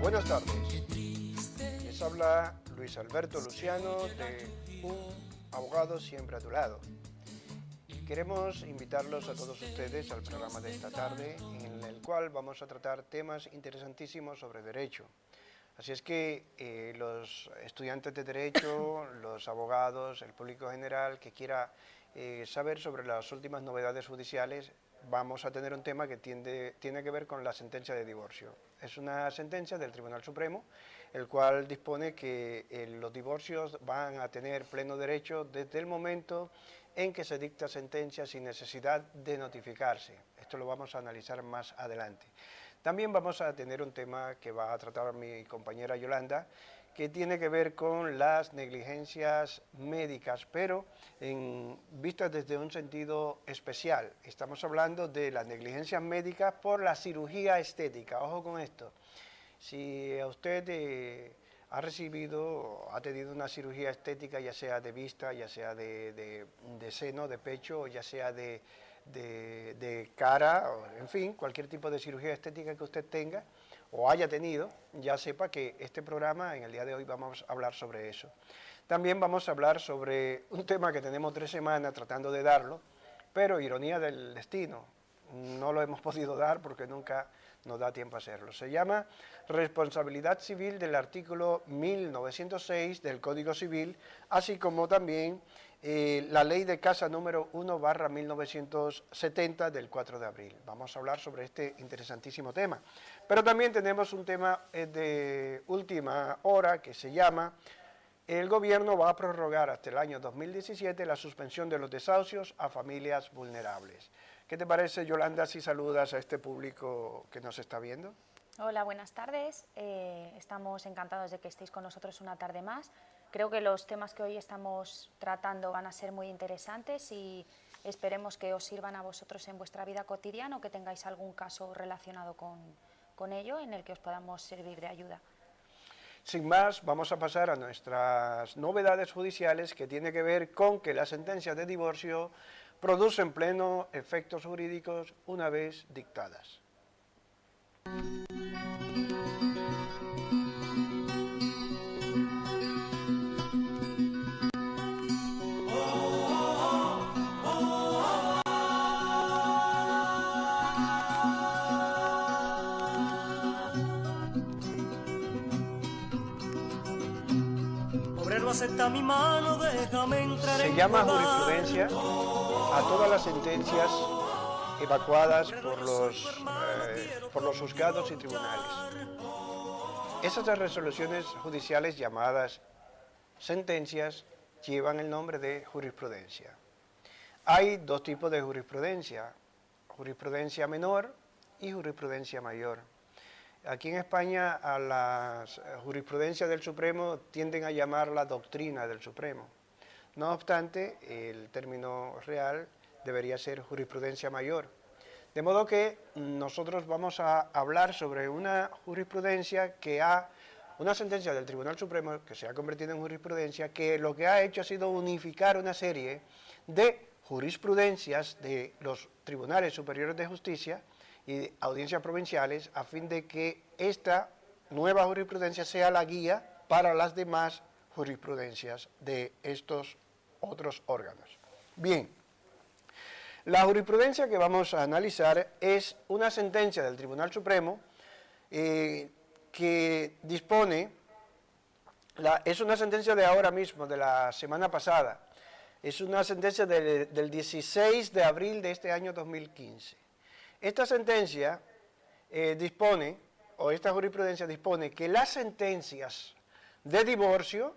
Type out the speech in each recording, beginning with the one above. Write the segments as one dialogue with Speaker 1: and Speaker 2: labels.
Speaker 1: Buenas tardes, les habla Luis Alberto Luciano de Un Abogado Siempre a tu Lado. Queremos invitarlos a todos ustedes al programa de esta tarde, en el cual vamos a tratar temas interesantísimos sobre derecho. Así es que los estudiantes de Derecho, los abogados, el público general que quiera saber sobre las últimas novedades judiciales, vamos a tener un tema que tiene que ver con la sentencia de divorcio. Es una sentencia del Tribunal Supremo, el cual dispone que los divorcios van a tener pleno derecho desde el momento en que se dicta sentencia sin necesidad de notificarse. Esto lo vamos a analizar más adelante. También vamos a tener un tema que va a tratar mi compañera Yolanda, que tiene que ver con las negligencias médicas, pero vistas desde un sentido especial. Estamos hablando de las negligencias médicas por la cirugía estética. Ojo con esto. Si a usted ha tenido una cirugía estética, ya sea de vista, ya sea de seno, de pecho, o ya sea de cara, o, en fin, cualquier tipo de cirugía estética que usted tenga o haya tenido, ya sepa que este programa, en el día de hoy, vamos a hablar sobre eso. También vamos a hablar sobre un tema que tenemos 3 semanas tratando de darlo, pero ironía del destino, no lo hemos podido dar porque nunca nos da tiempo a hacerlo. Se llama responsabilidad civil del artículo 1906 del Código Civil, así como también la ley de casa número 1/1970 del 4 de abril. Vamos a hablar sobre este interesantísimo tema. Pero también tenemos un tema de última hora que se llama: el gobierno va a prorrogar hasta el año 2017 la suspensión de los desahucios a familias vulnerables. ¿Qué te parece, Yolanda, si saludas a este público que nos está viendo?
Speaker 2: Hola, buenas tardes. Estamos encantados de que estéis con nosotros una tarde más. Creo que los temas que hoy estamos tratando van a ser muy interesantes y esperemos que os sirvan a vosotros en vuestra vida cotidiana o que tengáis algún caso relacionado con ello en el que os podamos servir de ayuda.
Speaker 1: Sin más, vamos a pasar a nuestras novedades judiciales, que tiene que ver con que las sentencias de divorcio producen pleno efectos jurídicos una vez dictadas.
Speaker 3: Acepta mi mano, déjame entrar.
Speaker 1: Se llama jurisprudencia a todas las sentencias evacuadas por los juzgados y tribunales. Esas resoluciones judiciales llamadas sentencias llevan el nombre de jurisprudencia. Hay 2 tipos de jurisprudencia: jurisprudencia menor y jurisprudencia mayor. Aquí en España a la jurisprudencia del Supremo tienden a llamarla doctrina del Supremo. No obstante, el término real debería ser jurisprudencia mayor. De modo que nosotros vamos a hablar sobre una jurisprudencia una sentencia del Tribunal Supremo que se ha convertido en jurisprudencia, que lo que ha hecho ha sido unificar una serie de jurisprudencias de los tribunales superiores de justicia y audiencias provinciales, a fin de que esta nueva jurisprudencia sea la guía para las demás jurisprudencias de estos otros órganos. Bien, la jurisprudencia que vamos a analizar es una sentencia del Tribunal Supremo que dispone, es una sentencia de ahora mismo, de la semana pasada, es una sentencia del 16 de abril de este año 2015. Esta sentencia esta jurisprudencia dispone que las sentencias de divorcio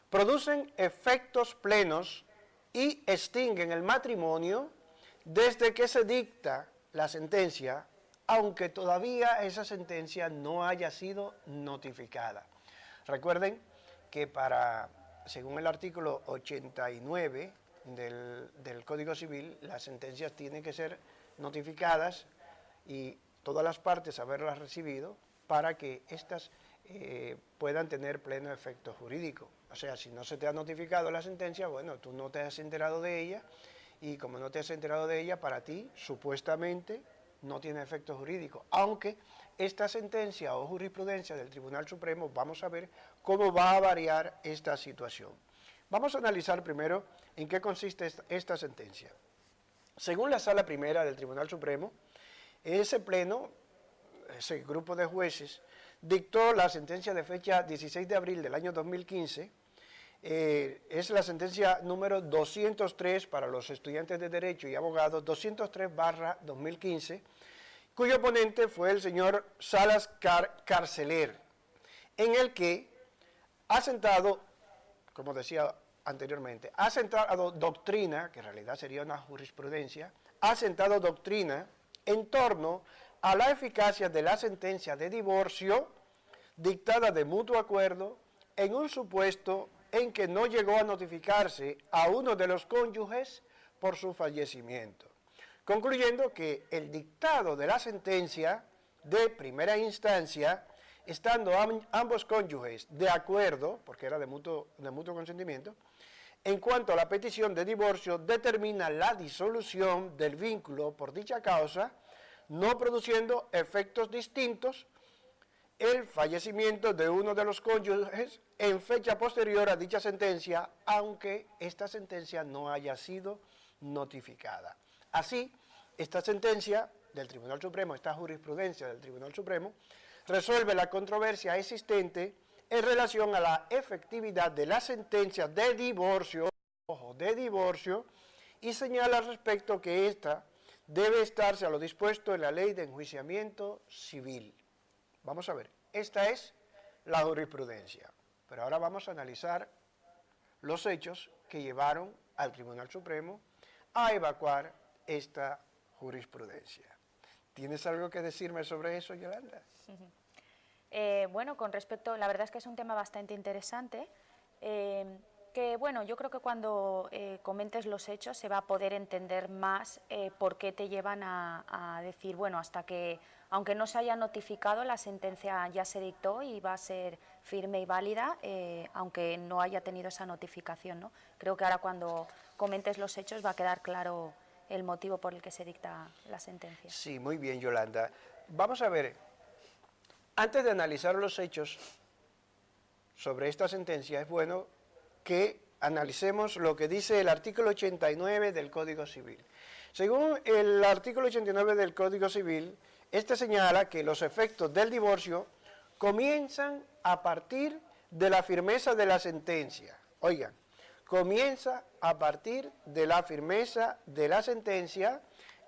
Speaker 1: producen efectos plenos y extinguen el matrimonio desde que se dicta la sentencia, aunque todavía esa sentencia no haya sido notificada. Recuerden que según el artículo 89 del Código Civil, las sentencias tienen que ser notificadas y todas las partes haberlas recibido para que éstas puedan tener pleno efecto jurídico. O sea, si no se te ha notificado la sentencia, bueno, tú no te has enterado de ella, y como no te has enterado de ella, para ti, supuestamente, no tiene efecto jurídico, aunque esta sentencia o jurisprudencia del Tribunal Supremo, vamos a ver cómo va a variar esta situación. Vamos a analizar primero en qué consiste esta sentencia. Según la Sala Primera del Tribunal Supremo, ese pleno, ese grupo de jueces, dictó la sentencia de fecha 16 de abril del año 2015, es la sentencia número 203 para los estudiantes de Derecho y abogados, 203/2015, cuyo ponente fue el señor Salas Carceler, en el que ha sentado, como decía anteriormente, ha sentado doctrina, que en realidad sería una jurisprudencia, ha sentado doctrina en torno a la eficacia de la sentencia de divorcio dictada de mutuo acuerdo en un supuesto en que no llegó a notificarse a uno de los cónyuges por su fallecimiento, concluyendo que el dictado de la sentencia de primera instancia, estando ambos cónyuges de acuerdo, porque era de mutuo consentimiento, en cuanto a la petición de divorcio, determina la disolución del vínculo por dicha causa, no produciendo efectos distintos el fallecimiento de uno de los cónyuges en fecha posterior a dicha sentencia, aunque esta sentencia no haya sido notificada. Así, esta sentencia del Tribunal Supremo, esta jurisprudencia del Tribunal Supremo, resuelve la controversia existente en relación a la efectividad de la sentencia de divorcio, y señala al respecto que ésta debe estarse a lo dispuesto en la Ley de Enjuiciamiento Civil. Vamos a ver, esta es la jurisprudencia, pero ahora vamos a analizar los hechos que llevaron al Tribunal Supremo a evacuar esta jurisprudencia. ¿Tienes algo que decirme sobre eso, Yolanda?
Speaker 2: Bueno, con respecto, la verdad es que es un tema bastante interesante, que bueno, yo creo que cuando comentes los hechos se va a poder entender más por qué te llevan a decir, bueno, hasta que, aunque no se haya notificado, la sentencia ya se dictó y va a ser firme y válida, aunque no haya tenido esa notificación, ¿no? Creo que ahora cuando comentes los hechos va a quedar claro el motivo por el que se dicta la sentencia.
Speaker 1: Sí, muy bien, Yolanda. Vamos a ver, antes de analizar los hechos sobre esta sentencia, es bueno que analicemos lo que dice el artículo 89 del Código Civil. Según el artículo 89 del Código Civil, este señala que los efectos del divorcio comienzan a partir de la firmeza de la sentencia. Oigan, comienza a partir de la firmeza de la sentencia,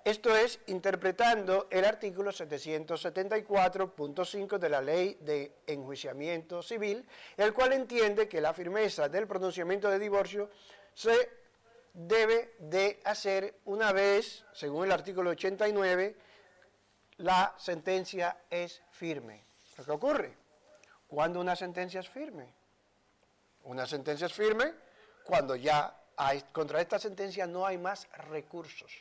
Speaker 1: esto es, interpretando el artículo 774.5 de la Ley de Enjuiciamiento Civil, el cual entiende que la firmeza del pronunciamiento de divorcio se debe de hacer una vez, según el artículo 89, la sentencia es firme. ¿Lo que ocurre? ¿Cuándo una sentencia es firme? Una sentencia es firme cuando ya contra esta sentencia no hay más recursos.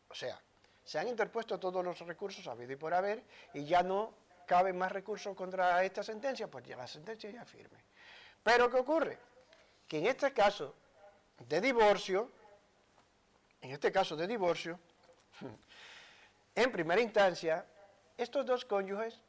Speaker 1: O sea, se han interpuesto todos los recursos habido y por haber y ya no caben más recursos contra esta sentencia, pues ya la sentencia ya es firme. Pero ¿qué ocurre? Que en este caso de divorcio, en primera instancia, estos dos cónyuges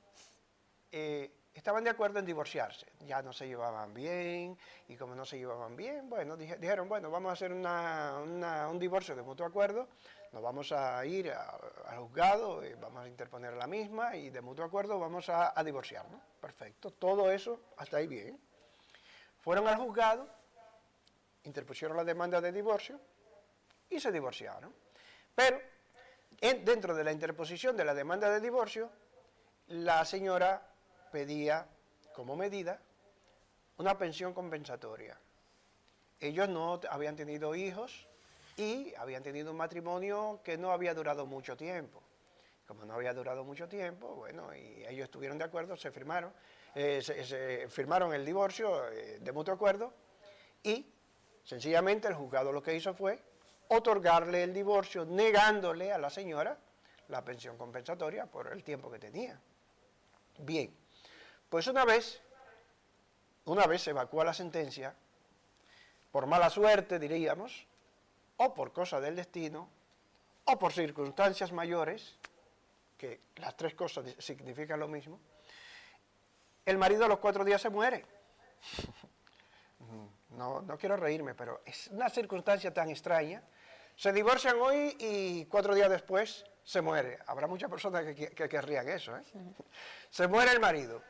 Speaker 1: estaban de acuerdo en divorciarse, ya no se llevaban bien, y como no se llevaban bien, bueno, dijeron, bueno, vamos a hacer un divorcio de mutuo acuerdo, nos vamos a ir al juzgado, vamos a interponer la misma, y de mutuo acuerdo vamos a divorciarnos. Perfecto, todo eso, hasta ahí bien. Fueron al juzgado, interpusieron la demanda de divorcio, y se divorciaron. Pero, dentro de la interposición de la demanda de divorcio, la señora pedía como medida una pensión compensatoria. Ellos no habían tenido hijos y habían tenido un matrimonio que no había durado mucho tiempo. Como no había durado mucho tiempo, bueno, y ellos estuvieron de acuerdo, se firmaron el divorcio de mutuo acuerdo y sencillamente el juzgado lo que hizo fue otorgarle el divorcio negándole a la señora la pensión compensatoria por el tiempo que tenía. Bien, pues una vez se evacúa la sentencia, por mala suerte diríamos, o por cosa del destino, o por circunstancias mayores, que las tres cosas significan lo mismo, el marido a los 4 días se muere. No quiero reírme, pero es una circunstancia tan extraña. Se divorcian hoy y 4 días después se muere. Habrá muchas personas que querrían eso, ¿eh? Sí. Se muere el marido.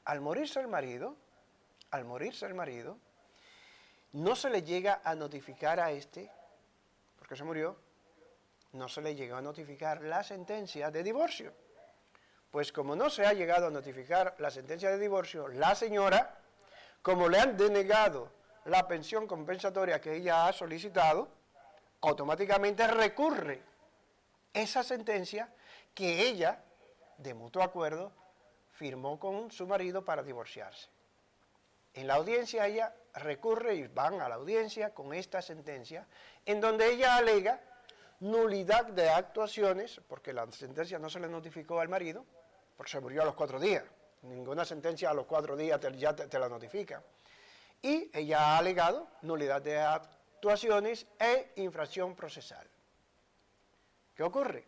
Speaker 1: Al morirse el marido, no se le llega a notificar a este, porque se murió, no se le llegó a notificar la sentencia de divorcio. Pues como no se ha llegado a notificar la sentencia de divorcio, la señora, como le han denegado la pensión compensatoria que ella ha solicitado, automáticamente recurre esa sentencia que ella, de mutuo acuerdo, firmó con su marido para divorciarse. En la audiencia ella recurre y van a la audiencia con esta sentencia, en donde ella alega nulidad de actuaciones, porque la sentencia no se le notificó al marido, porque se murió a los 4 días. Ninguna sentencia a los 4 días ya te la notifica. Y ella ha alegado nulidad de actuaciones e infracción procesal. ¿Qué ocurre?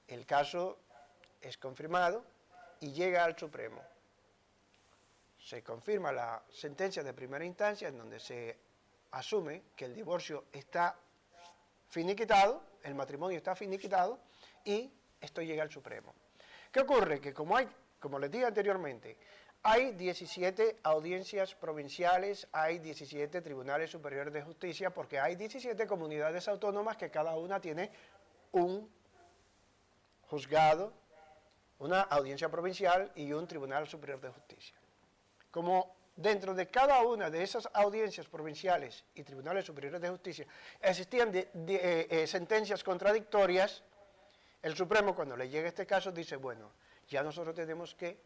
Speaker 1: El caso es confirmado y llega al Supremo. Se confirma la sentencia de primera instancia en donde se asume que el divorcio está finiquitado, el matrimonio está finiquitado y esto llega al Supremo. ¿Qué ocurre? Que como les dije anteriormente, hay 17 audiencias provinciales, hay 17 tribunales superiores de justicia, porque hay 17 comunidades autónomas que cada una tiene un juzgado, una audiencia provincial y un tribunal superior de justicia. Como dentro de cada una de esas audiencias provinciales y tribunales superiores de justicia existían sentencias contradictorias, el Supremo, cuando le llega este caso, dice, bueno, ya nosotros tenemos que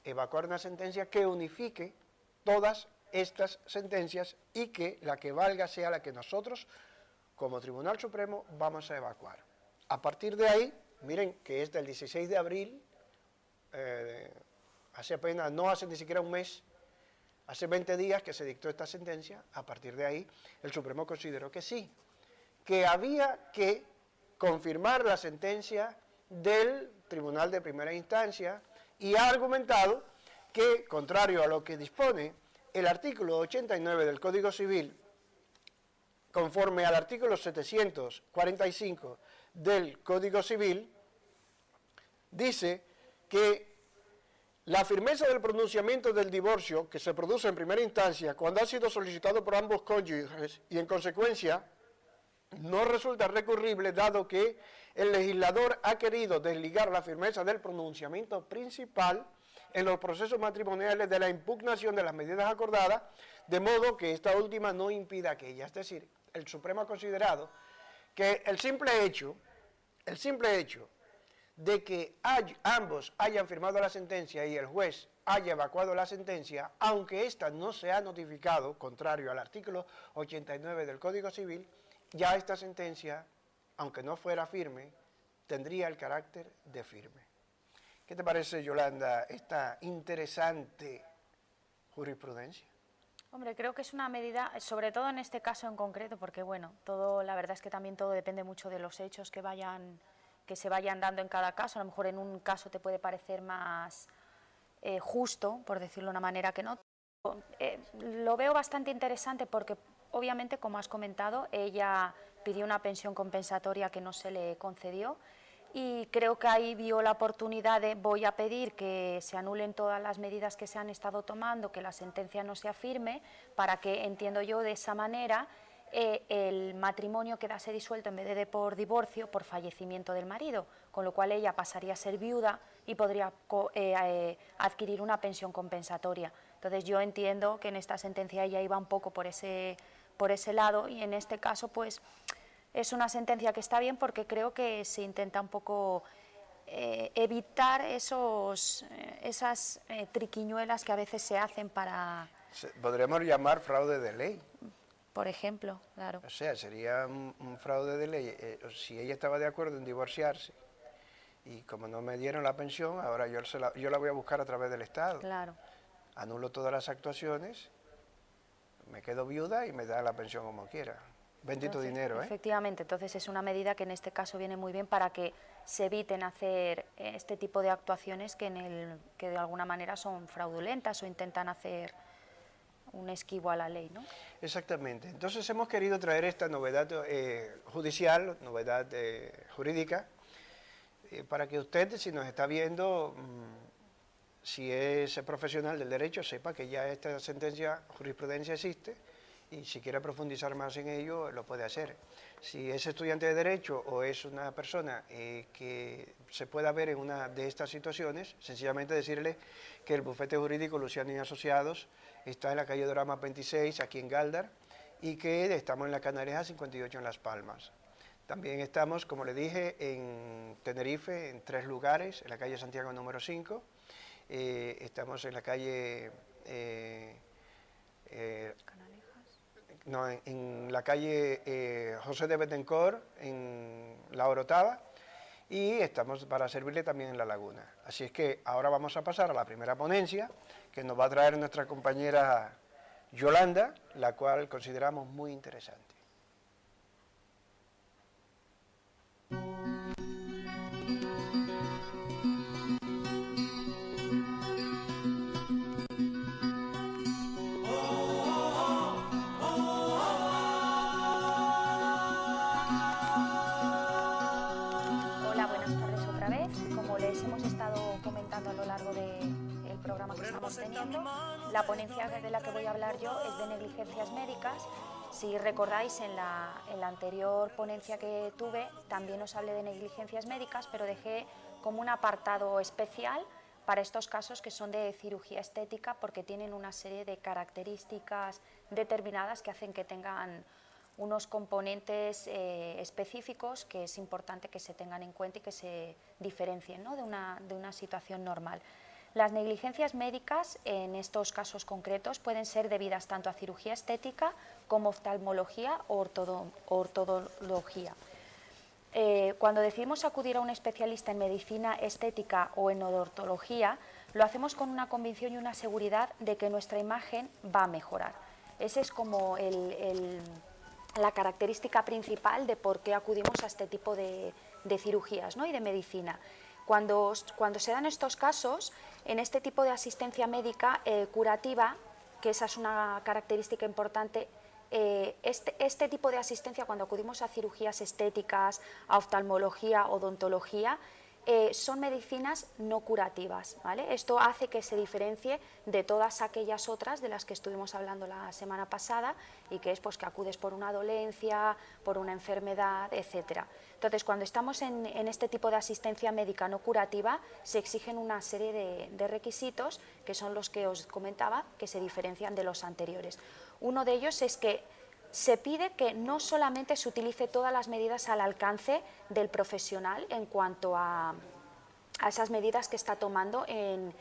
Speaker 1: evacuar una sentencia que unifique todas estas sentencias y que la que valga sea la que nosotros, como Tribunal Supremo, vamos a evacuar. A partir de ahí, miren que es del 16 de abril, hace apenas, no hace ni siquiera un mes, hace 20 días que se dictó esta sentencia, a partir de ahí el Supremo consideró que sí, que había que confirmar la sentencia del Tribunal de Primera Instancia y ha argumentado que, contrario a lo que dispone el artículo 89 del Código Civil, conforme al artículo 745 del Código Civil, dice que la firmeza del pronunciamiento del divorcio que se produce en primera instancia cuando ha sido solicitado por ambos cónyuges y en consecuencia no resulta recurrible dado que el legislador ha querido desligar la firmeza del pronunciamiento principal en los procesos matrimoniales de la impugnación de las medidas acordadas, de modo que esta última no impida aquella. Es decir, el Supremo ha considerado que el simple hecho de que ambos hayan firmado la sentencia y el juez haya evacuado la sentencia, aunque ésta no se ha notificado, contrario al artículo 89 del Código Civil, ya esta sentencia, aunque no fuera firme, tendría el carácter de firme. ¿Qué te parece, Yolanda, esta interesante jurisprudencia?
Speaker 2: Hombre, creo que es una medida, sobre todo en este caso en concreto, porque bueno, la verdad es que también todo depende mucho de los hechos que se vayan dando en cada caso. A lo mejor en un caso te puede parecer más justo, por decirlo de una manera que no. Lo veo bastante interesante porque obviamente, como has comentado, ella pidió una pensión compensatoria que no se le concedió y creo que ahí vio la oportunidad de voy a pedir que se anulen todas las medidas que se han estado tomando, que la sentencia no sea firme, para que, entiendo yo, de esa manera el matrimonio quedase disuelto en vez de por divorcio, por fallecimiento del marido, con lo cual ella pasaría a ser viuda y podría adquirir una pensión compensatoria. Entonces yo entiendo que en esta sentencia ella iba un poco por ese lado y en este caso pues es una sentencia que está bien porque creo que se intenta un poco evitar esas triquiñuelas que a veces se hacen para...
Speaker 1: Podríamos llamar fraude de ley.
Speaker 2: Por ejemplo, claro.
Speaker 1: O sea, sería un fraude de ley. Si ella estaba de acuerdo en divorciarse y como no me dieron la pensión, ahora yo la voy a buscar a través del Estado.
Speaker 2: Claro.
Speaker 1: Anulo todas las actuaciones, me quedo viuda y me da la pensión como quiera. Bendito dinero, ¿eh?
Speaker 2: Efectivamente, entonces es una medida que en este caso viene muy bien para que se eviten hacer este tipo de actuaciones que de alguna manera son fraudulentas o intentan hacer un esquivo a la ley, ¿no?
Speaker 1: Exactamente. Entonces hemos querido traer esta novedad judicial, novedad jurídica, para que usted, si nos está viendo, si es profesional del derecho, sepa que ya esta sentencia, jurisprudencia existe, y si quiere profundizar más en ello, lo puede hacer. Si es estudiante de Derecho o es una persona que se pueda ver en una de estas situaciones, sencillamente decirle que el bufete jurídico Luciano y Asociados está en la calle Dorama 26, aquí en Galdar, y que estamos en la Canaleja 58 en Las Palmas. También estamos, como le dije, en Tenerife, en 3 lugares, en la calle Santiago número 5, estamos en la calle... en la calle José de Betancourt, en La Orotava, y estamos para servirle también en La Laguna. Así es que ahora vamos a pasar a la primera ponencia, que nos va a traer nuestra compañera Yolanda, la cual consideramos muy interesante.
Speaker 2: A lo largo del programa que estamos teniendo. La ponencia de la que voy a hablar yo es de negligencias médicas. Si recordáis, en la anterior ponencia que tuve también os hablé de negligencias médicas, pero dejé como un apartado especial para estos casos que son de cirugía estética, porque tienen una serie de características determinadas que hacen que tengan unos componentes específicos que es importante que se tengan en cuenta y que se diferencien, ¿no?, de una situación normal. Las negligencias médicas en estos casos concretos pueden ser debidas tanto a cirugía estética como oftalmología o ortodología. Cuando decidimos acudir a un especialista en medicina estética o en odontología, lo hacemos con una convicción y una seguridad de que nuestra imagen va a mejorar. Ese es como la característica principal de por qué acudimos a este tipo de cirugías, ¿no?, y de medicina. Cuando se dan estos casos, en este tipo de asistencia médica curativa, que esa es una característica importante, este tipo de asistencia, cuando acudimos a cirugías estéticas, a oftalmología, odontología, son medicinas no curativas, ¿vale? Esto hace que se diferencie de todas aquellas otras de las que estuvimos hablando la semana pasada, y que es pues que acudes por una dolencia, por una enfermedad, etcétera. Entonces, cuando estamos en este tipo de asistencia médica no curativa, se exigen una serie de requisitos, que son los que os comentaba, que se diferencian de los anteriores. Uno de ellos es que se pide que no solamente se utilice todas las medidas al alcance del profesional en cuanto a esas medidas que está tomando en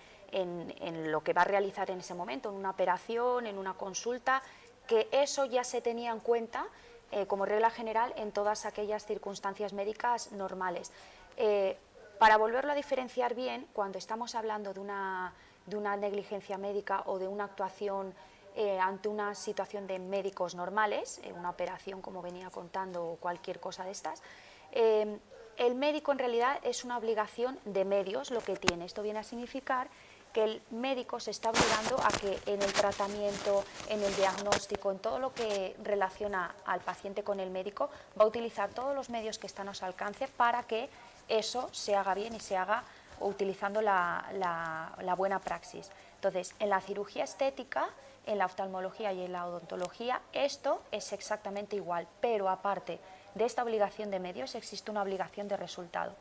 Speaker 2: lo que va a realizar en ese momento, en una operación, en una consulta, que eso ya se tenía en cuenta como regla general en todas aquellas circunstancias médicas normales. Para volverlo a diferenciar bien, cuando estamos hablando de una negligencia médica o de una actuación ante una situación de médicos normales, una operación como venía contando o cualquier cosa de estas, el médico en realidad es una obligación de medios lo que tiene. Esto viene a significar que el médico se está obligando a que en el tratamiento, en el diagnóstico, en todo lo que relaciona al paciente con el médico, va a utilizar todos los medios que están a su alcance para que eso se haga bien y se haga utilizando la buena praxis. Entonces, en la cirugía estética, en la oftalmología y en la odontología, esto es exactamente igual, pero aparte de esta obligación de medios existe una obligación de resultado.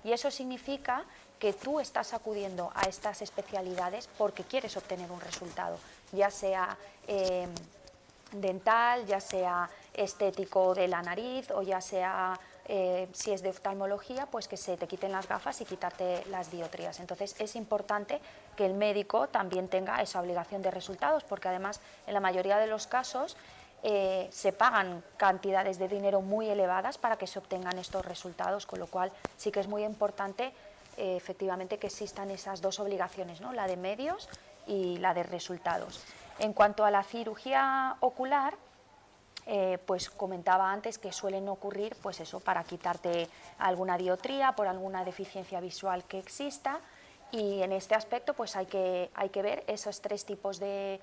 Speaker 2: Y eso significa que tú estás acudiendo a estas especialidades porque quieres obtener un resultado, ya sea dental, ya sea estético de la nariz, o ya sea, si es de oftalmología, pues que se te quiten las gafas y quitarte las dioptrías. Entonces es importante que el médico también tenga esa obligación de resultados, porque además en la mayoría de los casos se pagan cantidades de dinero muy elevadas para que se obtengan estos resultados, con lo cual sí que es muy importante efectivamente que existan esas dos obligaciones, ¿no?, la de medios y la de resultados. En cuanto a la cirugía ocular, pues comentaba antes que suelen ocurrir pues eso, para quitarte alguna dioptría, por alguna deficiencia visual que exista, y en este aspecto pues hay que ver esos tres tipos de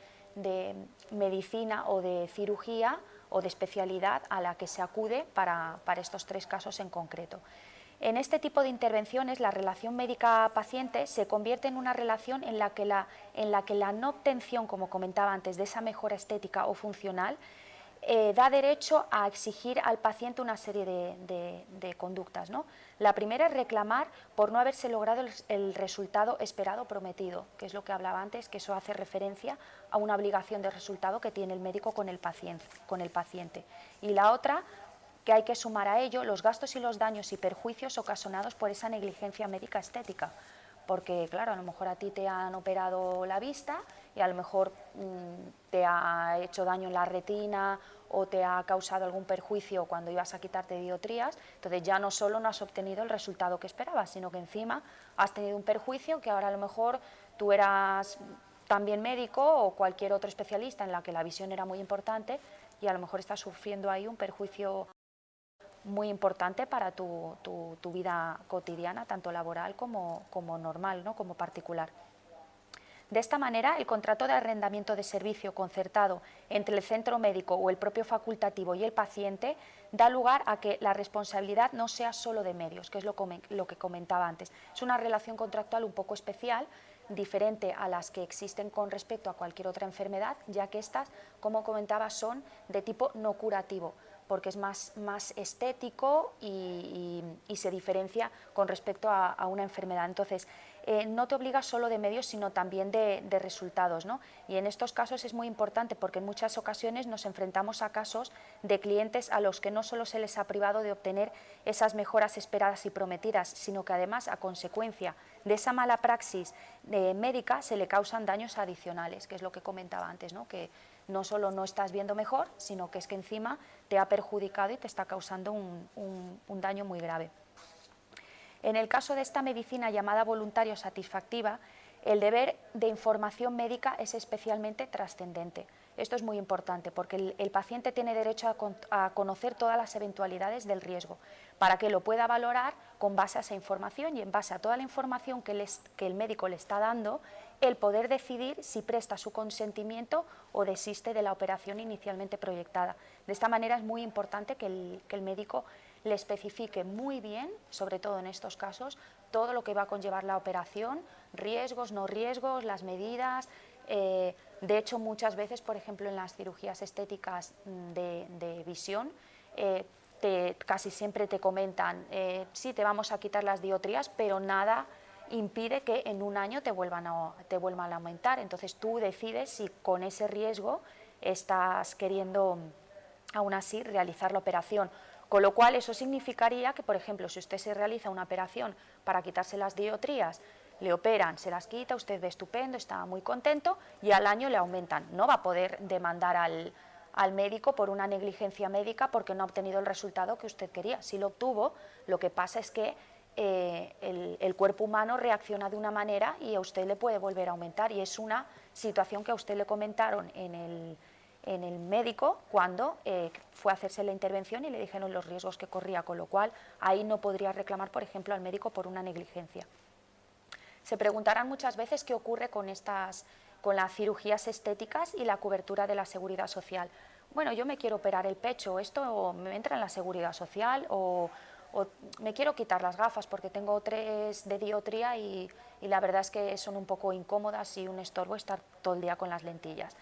Speaker 2: medicina o de cirugía o de especialidad a la que se acude para estos tres casos en concreto. En este tipo de intervenciones, la relación médica-paciente se convierte en una relación en la que la no obtención, como comentaba antes, de esa mejora estética o funcional, da derecho a exigir al paciente una serie de conductas, ¿no? La primera es reclamar por no haberse logrado el resultado esperado prometido, que es lo que hablaba antes, que eso hace referencia a una obligación de resultado que tiene el médico con el paciente. Y la otra, que hay que sumar a ello los gastos y los daños y perjuicios ocasionados por esa negligencia médica estética, porque claro, a lo mejor a ti te han operado la vista y a lo mejor te ha hecho daño en la retina o te ha causado algún perjuicio cuando ibas a quitarte dioptrías, entonces ya no solo no has obtenido el resultado que esperabas, sino que encima has tenido un perjuicio que ahora a lo mejor tú eras también médico o cualquier otro especialista en la que la visión era muy importante y a lo mejor estás sufriendo ahí un perjuicio muy importante para tu vida cotidiana, tanto laboral como normal, ¿no? Como particular. De esta manera, el contrato de arrendamiento de servicio concertado entre el centro médico o el propio facultativo y el paciente da lugar a que la responsabilidad no sea solo de medios, que es lo que comentaba antes. Es una relación contractual un poco especial, diferente a las que existen con respecto a cualquier otra enfermedad, ya que estas, como comentaba, son de tipo no curativo, porque es más estético y se diferencia con respecto a una enfermedad. Entonces, no te obliga solo de medios, sino también de resultados, ¿no? Y en estos casos es muy importante porque en muchas ocasiones nos enfrentamos a casos de clientes a los que no solo se les ha privado de obtener esas mejoras esperadas y prometidas, sino que además, a consecuencia de esa mala praxis médica, se le causan daños adicionales, que es lo que comentaba antes, ¿no? Que no solo no estás viendo mejor, sino que es que encima te ha perjudicado y te está causando un daño muy grave. En el caso de esta medicina llamada voluntario satisfactiva, el deber de información médica es especialmente trascendente. Esto es muy importante porque el paciente tiene derecho a conocer todas las eventualidades del riesgo para que lo pueda valorar con base a esa información y en base a toda la información que el médico le está dando, el poder decidir si presta su consentimiento o desiste de la operación inicialmente proyectada. De esta manera es muy importante que el médico le especifique muy bien, sobre todo en estos casos, todo lo que va a conllevar la operación, riesgos, no riesgos, las medidas. De hecho, muchas veces, por ejemplo, en las cirugías estéticas de visión, casi siempre te comentan, sí, te vamos a quitar las dioptrías, pero nada impide que en un año te vuelvan a aumentar. Entonces tú decides si con ese riesgo estás queriendo aún así realizar la operación. Con lo cual eso significaría que, por ejemplo, si usted se realiza una operación para quitarse las dioptrías, le operan, se las quita, usted ve estupendo, está muy contento y al año le aumentan. No va a poder demandar al médico por una negligencia médica porque no ha obtenido el resultado que usted quería. Si lo obtuvo, lo que pasa es que el cuerpo humano reacciona de una manera y a usted le puede volver a aumentar, y es una situación que a usted le comentaron en el médico cuando fue a hacerse la intervención y le dijeron los riesgos que corría, con lo cual ahí no podría reclamar, por ejemplo, al médico por una negligencia. Se preguntarán muchas veces qué ocurre con las cirugías estéticas y la cobertura de la seguridad social. Bueno, yo me quiero operar el pecho, ¿esto me entra en la seguridad social? O me quiero quitar las gafas porque tengo 3 de dioptría y la verdad es que son un poco incómodas y un estorbo estar todo el día con las lentillas.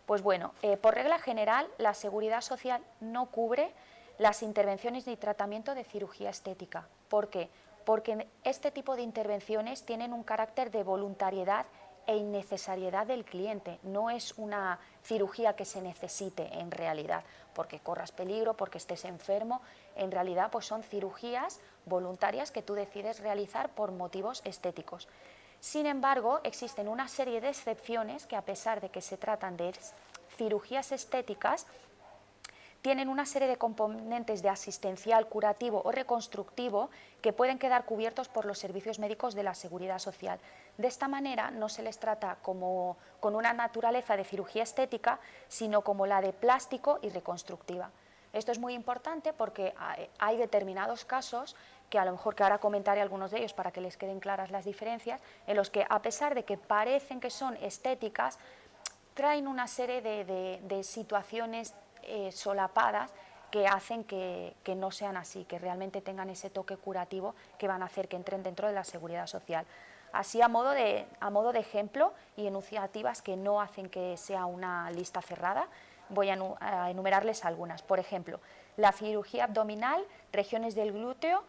Speaker 2: Pues bueno, por regla general, la seguridad social no cubre las intervenciones ni tratamiento de cirugía estética. ¿Por qué? Porque este tipo de intervenciones tienen un carácter de voluntariedad e innecesariedad del cliente. No es una cirugía que se necesite en realidad, porque corras peligro, porque estés enfermo. En realidad, pues son cirugías voluntarias que tú decides realizar por motivos estéticos. Sin embargo, existen una serie de excepciones que, a pesar de que se tratan de cirugías estéticas, tienen una serie de componentes de asistencial, curativo o reconstructivo que pueden quedar cubiertos por los servicios médicos de la Seguridad Social. De esta manera no se les trata como con una naturaleza de cirugía estética, sino como la de plástico y reconstructiva. Esto es muy importante porque hay determinados casos, que a lo mejor que ahora comentaré algunos de ellos para que les queden claras las diferencias, en los que a pesar de que parecen que son estéticas, traen una serie de situaciones solapadas que hacen que no sean así, que realmente tengan ese toque curativo que van a hacer que entren dentro de la Seguridad Social. Así a modo de ejemplo y enunciativas que no hacen que sea una lista cerrada, voy a enumerarles algunas. Por ejemplo, la cirugía abdominal, regiones del glúteo,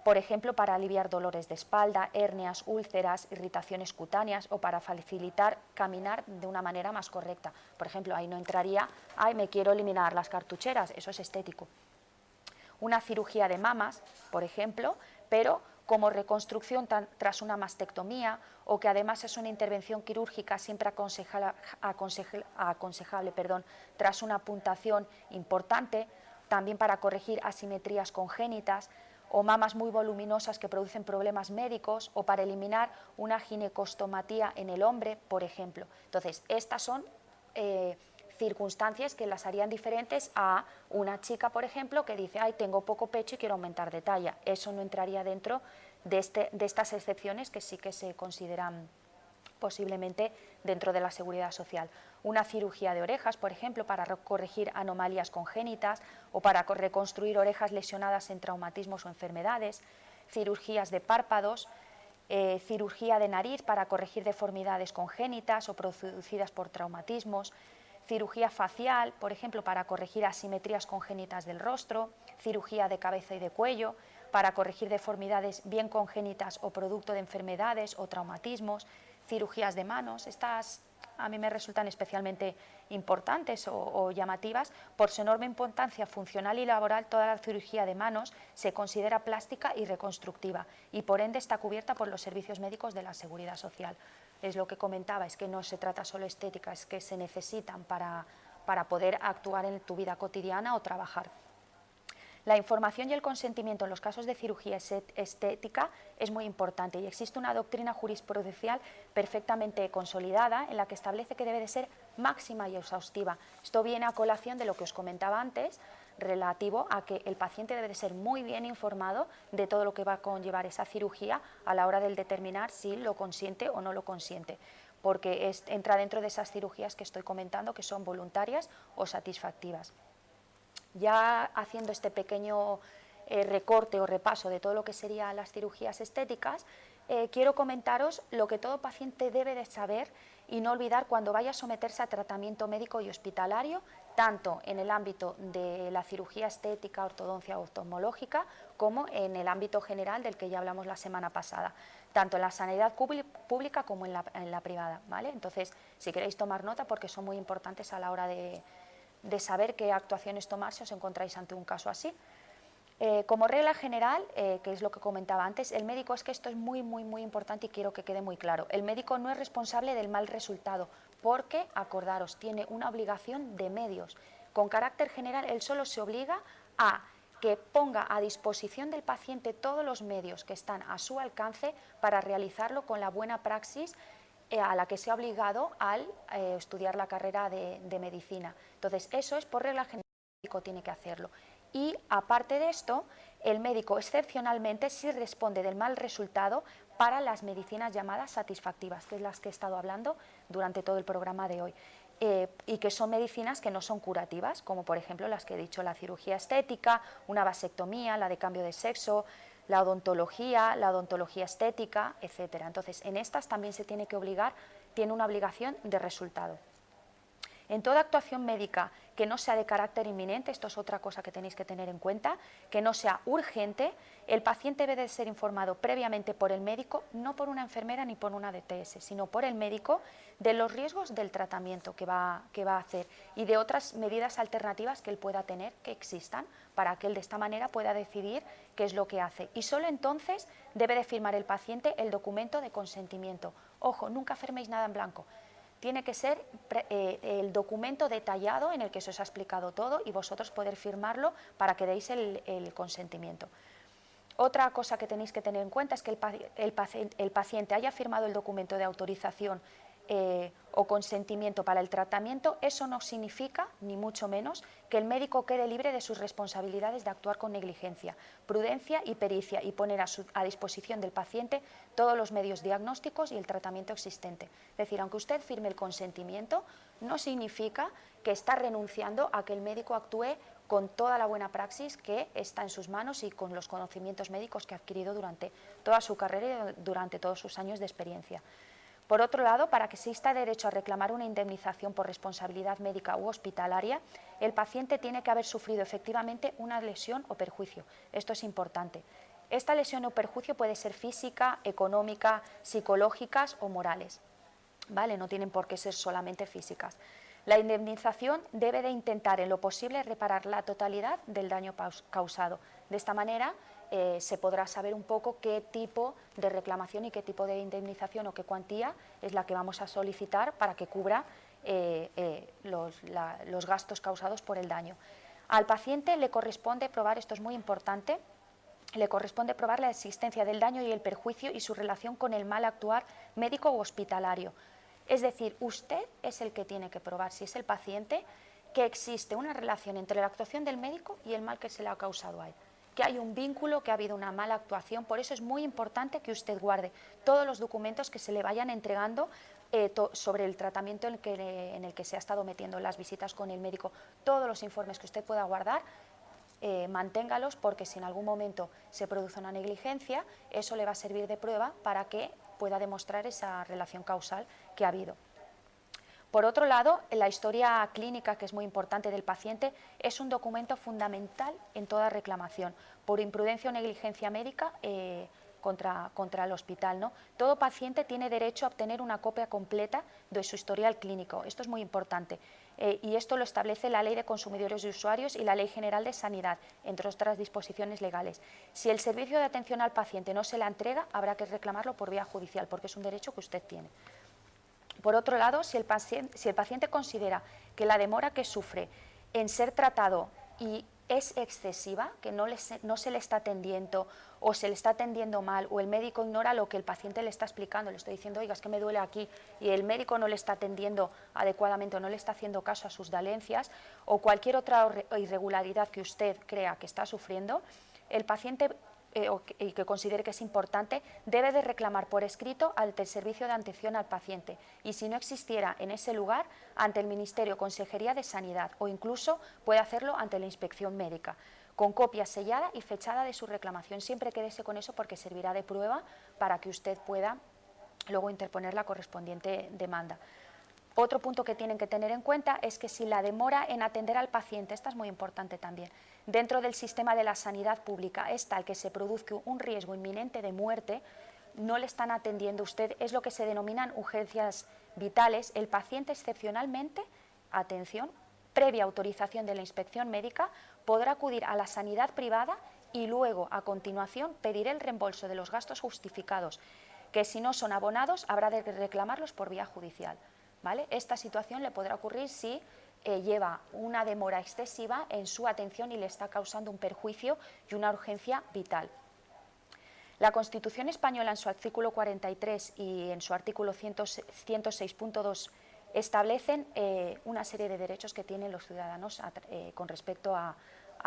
Speaker 2: por ejemplo, para aliviar dolores de espalda, hernias, úlceras, irritaciones cutáneas o para facilitar caminar de una manera más correcta. Por ejemplo, ahí no entraría, ay, me quiero eliminar las cartucheras, eso es estético. Una cirugía de mamas, por ejemplo, pero como reconstrucción tras una mastectomía o que además es una intervención quirúrgica siempre aconsejable tras una puntación importante, también para corregir asimetrías congénitas, o mamas muy voluminosas que producen problemas médicos, o para eliminar una ginecostomatía en el hombre, por ejemplo. Entonces, estas son circunstancias que las harían diferentes a una chica, por ejemplo, que dice, ay, tengo poco pecho y quiero aumentar de talla. Eso no entraría dentro de estas excepciones que sí que se consideran posiblemente dentro de la Seguridad Social. Una cirugía de orejas, por ejemplo, para corregir anomalías congénitas o para reconstruir orejas lesionadas en traumatismos o enfermedades, cirugías de párpados, cirugía de nariz para corregir deformidades congénitas o producidas por traumatismos, cirugía facial, por ejemplo, para corregir asimetrías congénitas del rostro, cirugía de cabeza y de cuello, para corregir deformidades bien congénitas o producto de enfermedades o traumatismos, cirugías de manos. Estas a mí me resultan especialmente importantes o llamativas por su enorme importancia funcional y laboral. Toda la cirugía de manos se considera plástica y reconstructiva y por ende está cubierta por los servicios médicos de la Seguridad Social. Es lo que comentaba, es que no se trata solo estética, es que se necesitan para poder actuar en tu vida cotidiana o trabajar. La información y el consentimiento en los casos de cirugía estética es muy importante y existe una doctrina jurisprudencial perfectamente consolidada en la que establece que debe de ser máxima y exhaustiva. Esto viene a colación de lo que os comentaba antes, relativo a que el paciente debe de ser muy bien informado de todo lo que va a conllevar esa cirugía a la hora de determinar si lo consiente o no lo consiente, porque entra dentro de esas cirugías que estoy comentando, que son voluntarias o satisfactivas. Ya haciendo este pequeño recorte o repaso de todo lo que serían las cirugías estéticas, quiero comentaros lo que todo paciente debe de saber y no olvidar cuando vaya a someterse a tratamiento médico y hospitalario, tanto en el ámbito de la cirugía estética, ortodoncia o oftalmológica, como en el ámbito general del que ya hablamos la semana pasada, tanto en la sanidad pública como en la privada, ¿vale? Entonces, si queréis tomar nota, porque son muy importantes a la hora de saber qué actuaciones tomar si os encontráis ante un caso así. Como regla general, que es lo que comentaba antes, el médico, es que esto es muy importante y quiero que quede muy claro, el médico no es responsable del mal resultado, porque, acordaros, tiene una obligación de medios. Con carácter general, él solo se obliga a que ponga a disposición del paciente todos los medios que están a su alcance para realizarlo con la buena praxis a la que se ha obligado al estudiar la carrera de medicina. Entonces, eso es por regla general, el médico tiene que hacerlo. Y aparte de esto, el médico excepcionalmente sí responde del mal resultado para las medicinas llamadas satisfactivas, que es las que he estado hablando durante todo el programa de hoy, y que son medicinas que no son curativas, como por ejemplo las que he dicho, la cirugía estética, una vasectomía, la de cambio de sexo, la odontología estética, etcétera. Entonces, en estas también se tiene que obligar, tiene una obligación de resultado. En toda actuación médica que no sea de carácter inminente, esto es otra cosa que tenéis que tener en cuenta, que no sea urgente, el paciente debe de ser informado previamente por el médico, no por una enfermera ni por una DTS, sino por el médico, de los riesgos del tratamiento que va a hacer y de otras medidas alternativas que él pueda tener, que existan, para que él de esta manera pueda decidir qué es lo que hace. Y solo entonces debe de firmar el paciente el documento de consentimiento. Ojo, nunca firméis nada en blanco. tiene que ser el documento detallado en el que se os ha explicado todo y vosotros poder firmarlo para que deis el consentimiento. Otra cosa que tenéis que tener en cuenta es que el paciente haya firmado el documento de autorización o consentimiento para el tratamiento. Eso no significa, ni mucho menos, que el médico quede libre de sus responsabilidades de actuar con negligencia, prudencia y pericia y poner a disposición del paciente todos los medios diagnósticos y el tratamiento existente. Es decir, aunque usted firme el consentimiento, no significa que está renunciando a que el médico actúe con toda la buena praxis que está en sus manos y con los conocimientos médicos que ha adquirido durante toda su carrera y durante todos sus años de experiencia. Por otro lado, para que exista derecho a reclamar una indemnización por responsabilidad médica u hospitalaria, el paciente tiene que haber sufrido efectivamente una lesión o perjuicio. Esto es importante. Esta lesión o perjuicio puede ser física, económica, psicológicas o morales, ¿vale? No tienen por qué ser solamente físicas. La indemnización debe de intentar en lo posible reparar la totalidad del daño causado. De esta manera se podrá saber un poco qué tipo de reclamación y qué tipo de indemnización o qué cuantía es la que vamos a solicitar para que cubra los gastos causados por el daño. Al paciente le corresponde probar, esto es muy importante, le corresponde probar la existencia del daño y el perjuicio y su relación con el mal actuar médico u hospitalario. Es decir, usted es el que tiene que probar, si es el paciente, que existe una relación entre la actuación del médico y el mal que se le ha causado a él, que hay un vínculo, que ha habido una mala actuación. Por eso es muy importante que usted guarde todos los documentos que se le vayan entregando sobre el tratamiento en el que se ha estado metiendo, las visitas con el médico, todos los informes que usted pueda guardar, manténgalos, porque si en algún momento se produce una negligencia, eso le va a servir de prueba para que pueda demostrar esa relación causal que ha habido. Por otro lado, la historia clínica, que es muy importante, del paciente, es un documento fundamental en toda reclamación por imprudencia o negligencia médica contra el hospital, ¿no? Todo paciente tiene derecho a obtener una copia completa de su historial clínico. Esto es muy importante y esto lo establece la Ley de Consumidores y Usuarios y la Ley General de Sanidad, entre otras disposiciones legales. Si el servicio de atención al paciente no se la entrega, habrá que reclamarlo por vía judicial, porque es un derecho que usted tiene. Por otro lado, si el paciente considera que la demora que sufre en ser tratado y es excesiva, que no se le está atendiendo o se le está atendiendo mal, o el médico ignora lo que el paciente le está explicando, le estoy diciendo, oiga, es que me duele aquí, y el médico no le está atendiendo adecuadamente o no le está haciendo caso a sus dolencias, o cualquier otra irregularidad que usted crea que está sufriendo, el paciente y que considere que es importante, debe de reclamar por escrito ante el Servicio de Atención al Paciente, y si no existiera en ese lugar, ante el Ministerio o Consejería de Sanidad, o incluso puede hacerlo ante la Inspección Médica, con copia sellada y fechada de su reclamación. Siempre quédese con eso, porque servirá de prueba para que usted pueda luego interponer la correspondiente demanda. Otro punto que tienen que tener en cuenta es que si la demora en atender al paciente, esta es muy importante también, dentro del sistema de la sanidad pública es tal que se produzca un riesgo inminente de muerte, no le están atendiendo usted, es lo que se denominan urgencias vitales, el paciente excepcionalmente, atención, previa autorización de la inspección médica, podrá acudir a la sanidad privada y luego, a continuación, pedir el reembolso de los gastos justificados, que si no son abonados habrá de reclamarlos por vía judicial. ¿Vale? Esta situación le podrá ocurrir si lleva una demora excesiva en su atención y le está causando un perjuicio y una urgencia vital. La Constitución española, en su artículo 43 y en su artículo 106.2, establecen una serie de derechos que tienen los ciudadanos con respecto a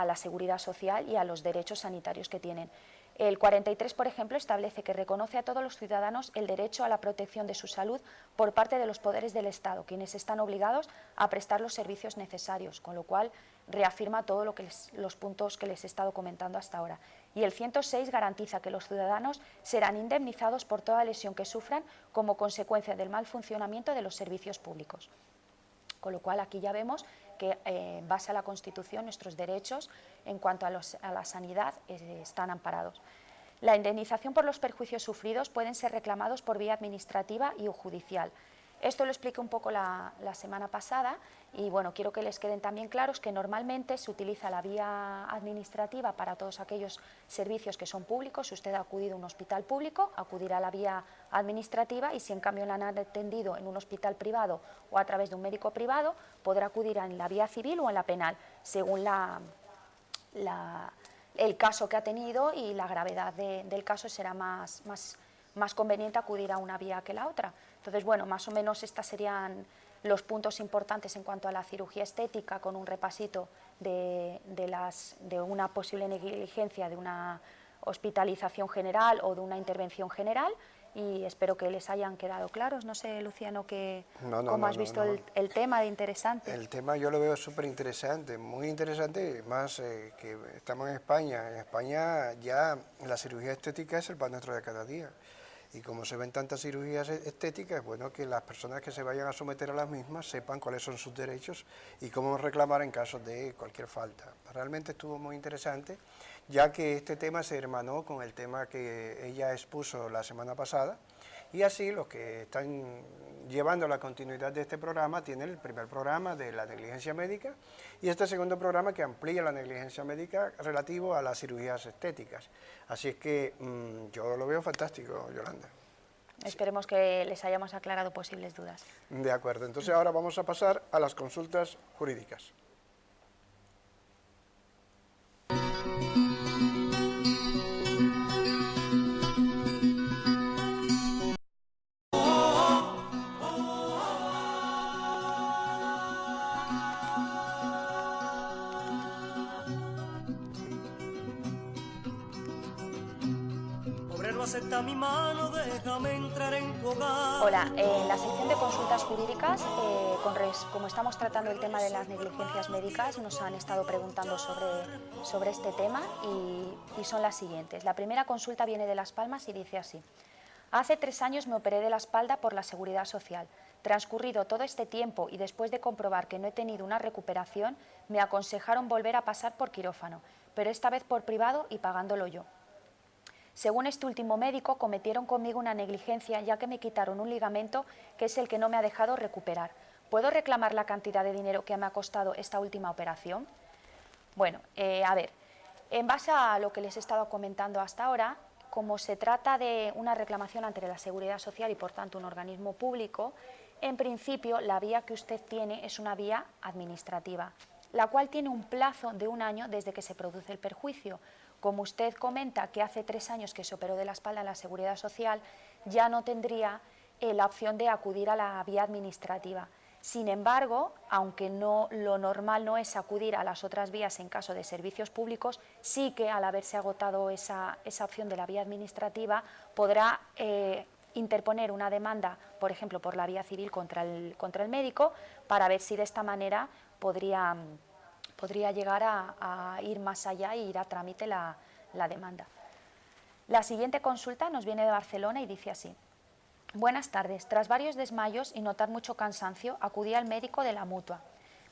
Speaker 2: la seguridad social y a los derechos sanitarios que tienen. El 43, por ejemplo, establece que reconoce a todos los ciudadanos el derecho a la protección de su salud por parte de los poderes del Estado, quienes están obligados a prestar los servicios necesarios, con lo cual reafirma todos los puntos que les he estado comentando hasta ahora. Y el 106 garantiza que los ciudadanos serán indemnizados por toda lesión que sufran como consecuencia del mal funcionamiento de los servicios públicos. Con lo cual aquí ya vemos que en base a la Constitución nuestros derechos en cuanto a la sanidad están amparados. La indemnización por los perjuicios sufridos pueden ser reclamados por vía administrativa y o judicial. Esto lo expliqué un poco la semana pasada y bueno, quiero que les queden también claros que normalmente se utiliza la vía administrativa para todos aquellos servicios que son públicos. Si usted ha acudido a un hospital público, acudirá a la vía administrativa, y si en cambio la han atendido en un hospital privado o a través de un médico privado, podrá acudir en la vía civil o en la penal, según el caso que ha tenido y la gravedad del caso. Será más conveniente acudir a una vía que la otra. Entonces, bueno, más o menos estos serían los puntos importantes en cuanto a la cirugía estética, con un repasito de una posible negligencia, de una hospitalización general o de una intervención general, y espero que les hayan quedado claros. No sé, Luciano, ¿cómo has visto el tema de interesante?
Speaker 1: El tema yo lo veo súper interesante, muy interesante, más que estamos en España. En España ya la cirugía estética es el pan nuestro de cada día. Y como se ven tantas cirugías estéticas, es bueno que las personas que se vayan a someter a las mismas sepan cuáles son sus derechos y cómo reclamar en caso de cualquier falta. Realmente estuvo muy interesante, ya que este tema se hermanó con el tema que ella expuso la semana pasada, y así los que están llevando la continuidad de este programa tienen el primer programa de la negligencia médica y este segundo programa que amplía la negligencia médica relativo a las cirugías estéticas. Así es que yo lo veo fantástico, Yolanda.
Speaker 2: Esperemos que les hayamos aclarado posibles dudas.
Speaker 1: De acuerdo, entonces ahora vamos a pasar a las consultas jurídicas.
Speaker 3: Acepta mi mano, déjame entrar en tu hogar.
Speaker 2: Hola, en la sección de consultas jurídicas, como estamos tratando el tema de las negligencias médicas, nos han estado preguntando sobre este tema y son las siguientes. La primera consulta viene de Las Palmas y dice así: hace 3 años me operé de la espalda por la Seguridad Social. Transcurrido todo este tiempo y después de comprobar que no he tenido una recuperación, me aconsejaron volver a pasar por quirófano, pero esta vez por privado y pagándolo yo. Según este último médico, cometieron conmigo una negligencia, ya que me quitaron un ligamento que es el que no me ha dejado recuperar. ¿Puedo reclamar la cantidad de dinero que me ha costado esta última operación? Bueno, a ver, en base a lo que les he estado comentando hasta ahora, como se trata de una reclamación ante la Seguridad Social y por tanto un organismo público, en principio la vía que usted tiene es una vía administrativa, la cual tiene un plazo de 1 año desde que se produce el perjuicio. Como usted comenta que hace 3 años que se operó de la espalda en la Seguridad Social, ya no tendría la opción de acudir a la vía administrativa. Sin embargo, aunque lo normal no es acudir a las otras vías en caso de servicios públicos, sí que al haberse agotado esa opción de la vía administrativa podrá interponer una demanda, por ejemplo, por la vía civil contra el médico, para ver si de esta manera podría llegar a ir más allá e ir a trámite la demanda. La siguiente consulta nos viene de Barcelona y dice así: buenas tardes, tras varios desmayos y notar mucho cansancio, acudí al médico de la Mutua.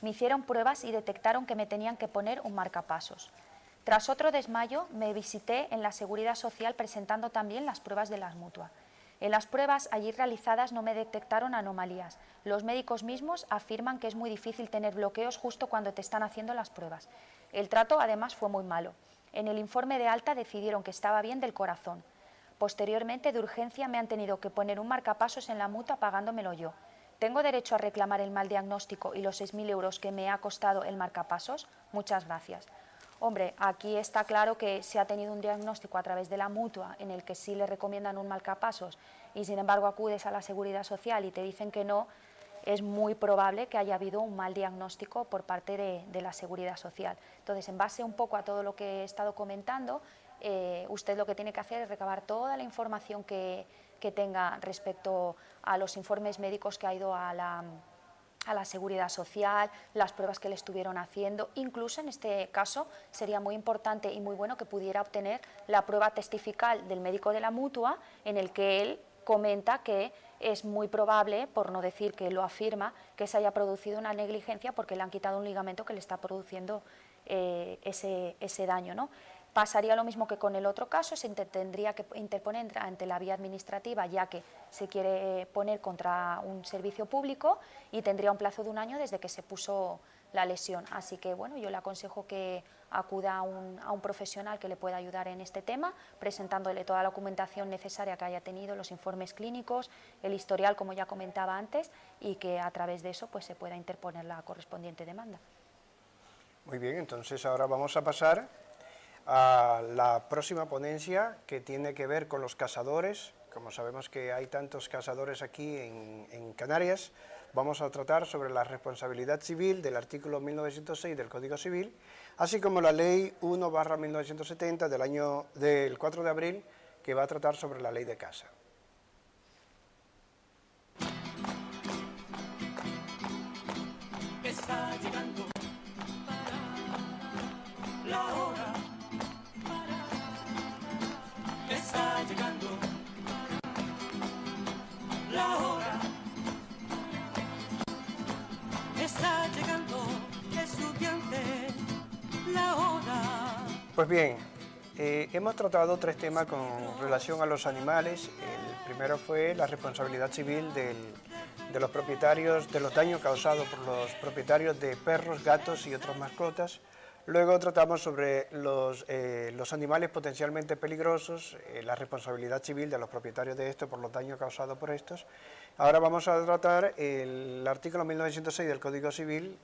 Speaker 2: Me hicieron pruebas y detectaron que me tenían que poner un marcapasos. Tras otro desmayo, me visité en la Seguridad Social presentando también las pruebas de la Mutua. En las pruebas allí realizadas no me detectaron anomalías. Los médicos mismos afirman que es muy difícil tener bloqueos justo cuando te están haciendo las pruebas. El trato además fue muy malo. En el informe de alta decidieron que estaba bien del corazón. Posteriormente, de urgencia, me han tenido que poner un marcapasos en la Mutua pagándomelo yo. ¿Tengo derecho a reclamar el mal diagnóstico y los 6.000 euros que me ha costado el marcapasos? Muchas gracias. Hombre, aquí está claro que si ha tenido un diagnóstico a través de la Mutua en el que sí le recomiendan un marcapasos y sin embargo acudes a la Seguridad Social y te dicen que no, es muy probable que haya habido un mal diagnóstico por parte de la Seguridad Social. Entonces, en base un poco a todo lo que he estado comentando, usted lo que tiene que hacer es recabar toda la información que tenga respecto a los informes médicos que ha ido a la Seguridad Social, las pruebas que le estuvieron haciendo. Incluso en este caso sería muy importante y muy bueno que pudiera obtener la prueba testifical del médico de la Mutua, en el que él comenta que es muy probable, por no decir que lo afirma, que se haya producido una negligencia porque le han quitado un ligamento que le está produciendo ese daño, ¿no? Pasaría lo mismo que con el otro caso, se tendría que interponer ante la vía administrativa, ya que se quiere poner contra un servicio público, y tendría un plazo de 1 año desde que se puso la lesión. Así que bueno, yo le aconsejo que acuda a un profesional que le pueda ayudar en este tema, presentándole toda la documentación necesaria que haya tenido, los informes clínicos, el historial, como ya comentaba antes, y que a través de eso pues se pueda interponer la correspondiente demanda.
Speaker 1: Muy bien, entonces ahora vamos a pasar a la próxima ponencia, que tiene que ver con los cazadores. Como sabemos que hay tantos cazadores aquí en Canarias, vamos a tratar sobre la responsabilidad civil del artículo 1906 del Código Civil, así como la Ley 1/1970 del 4 de abril, que va a tratar sobre la ley de caza.
Speaker 3: Está llegando la hora. Está llegando la hora. Está llegando, estudiante, la hora.
Speaker 1: Pues bien, hemos tratado 3 temas con relación a los animales. El primero fue la responsabilidad civil de los propietarios, de los daños causados por los propietarios de perros, gatos y otras mascotas. Luego tratamos sobre los animales potencialmente peligrosos, la responsabilidad civil de los propietarios de estos por los daños causados por estos. Ahora vamos a tratar el artículo 1906 del Código Civil,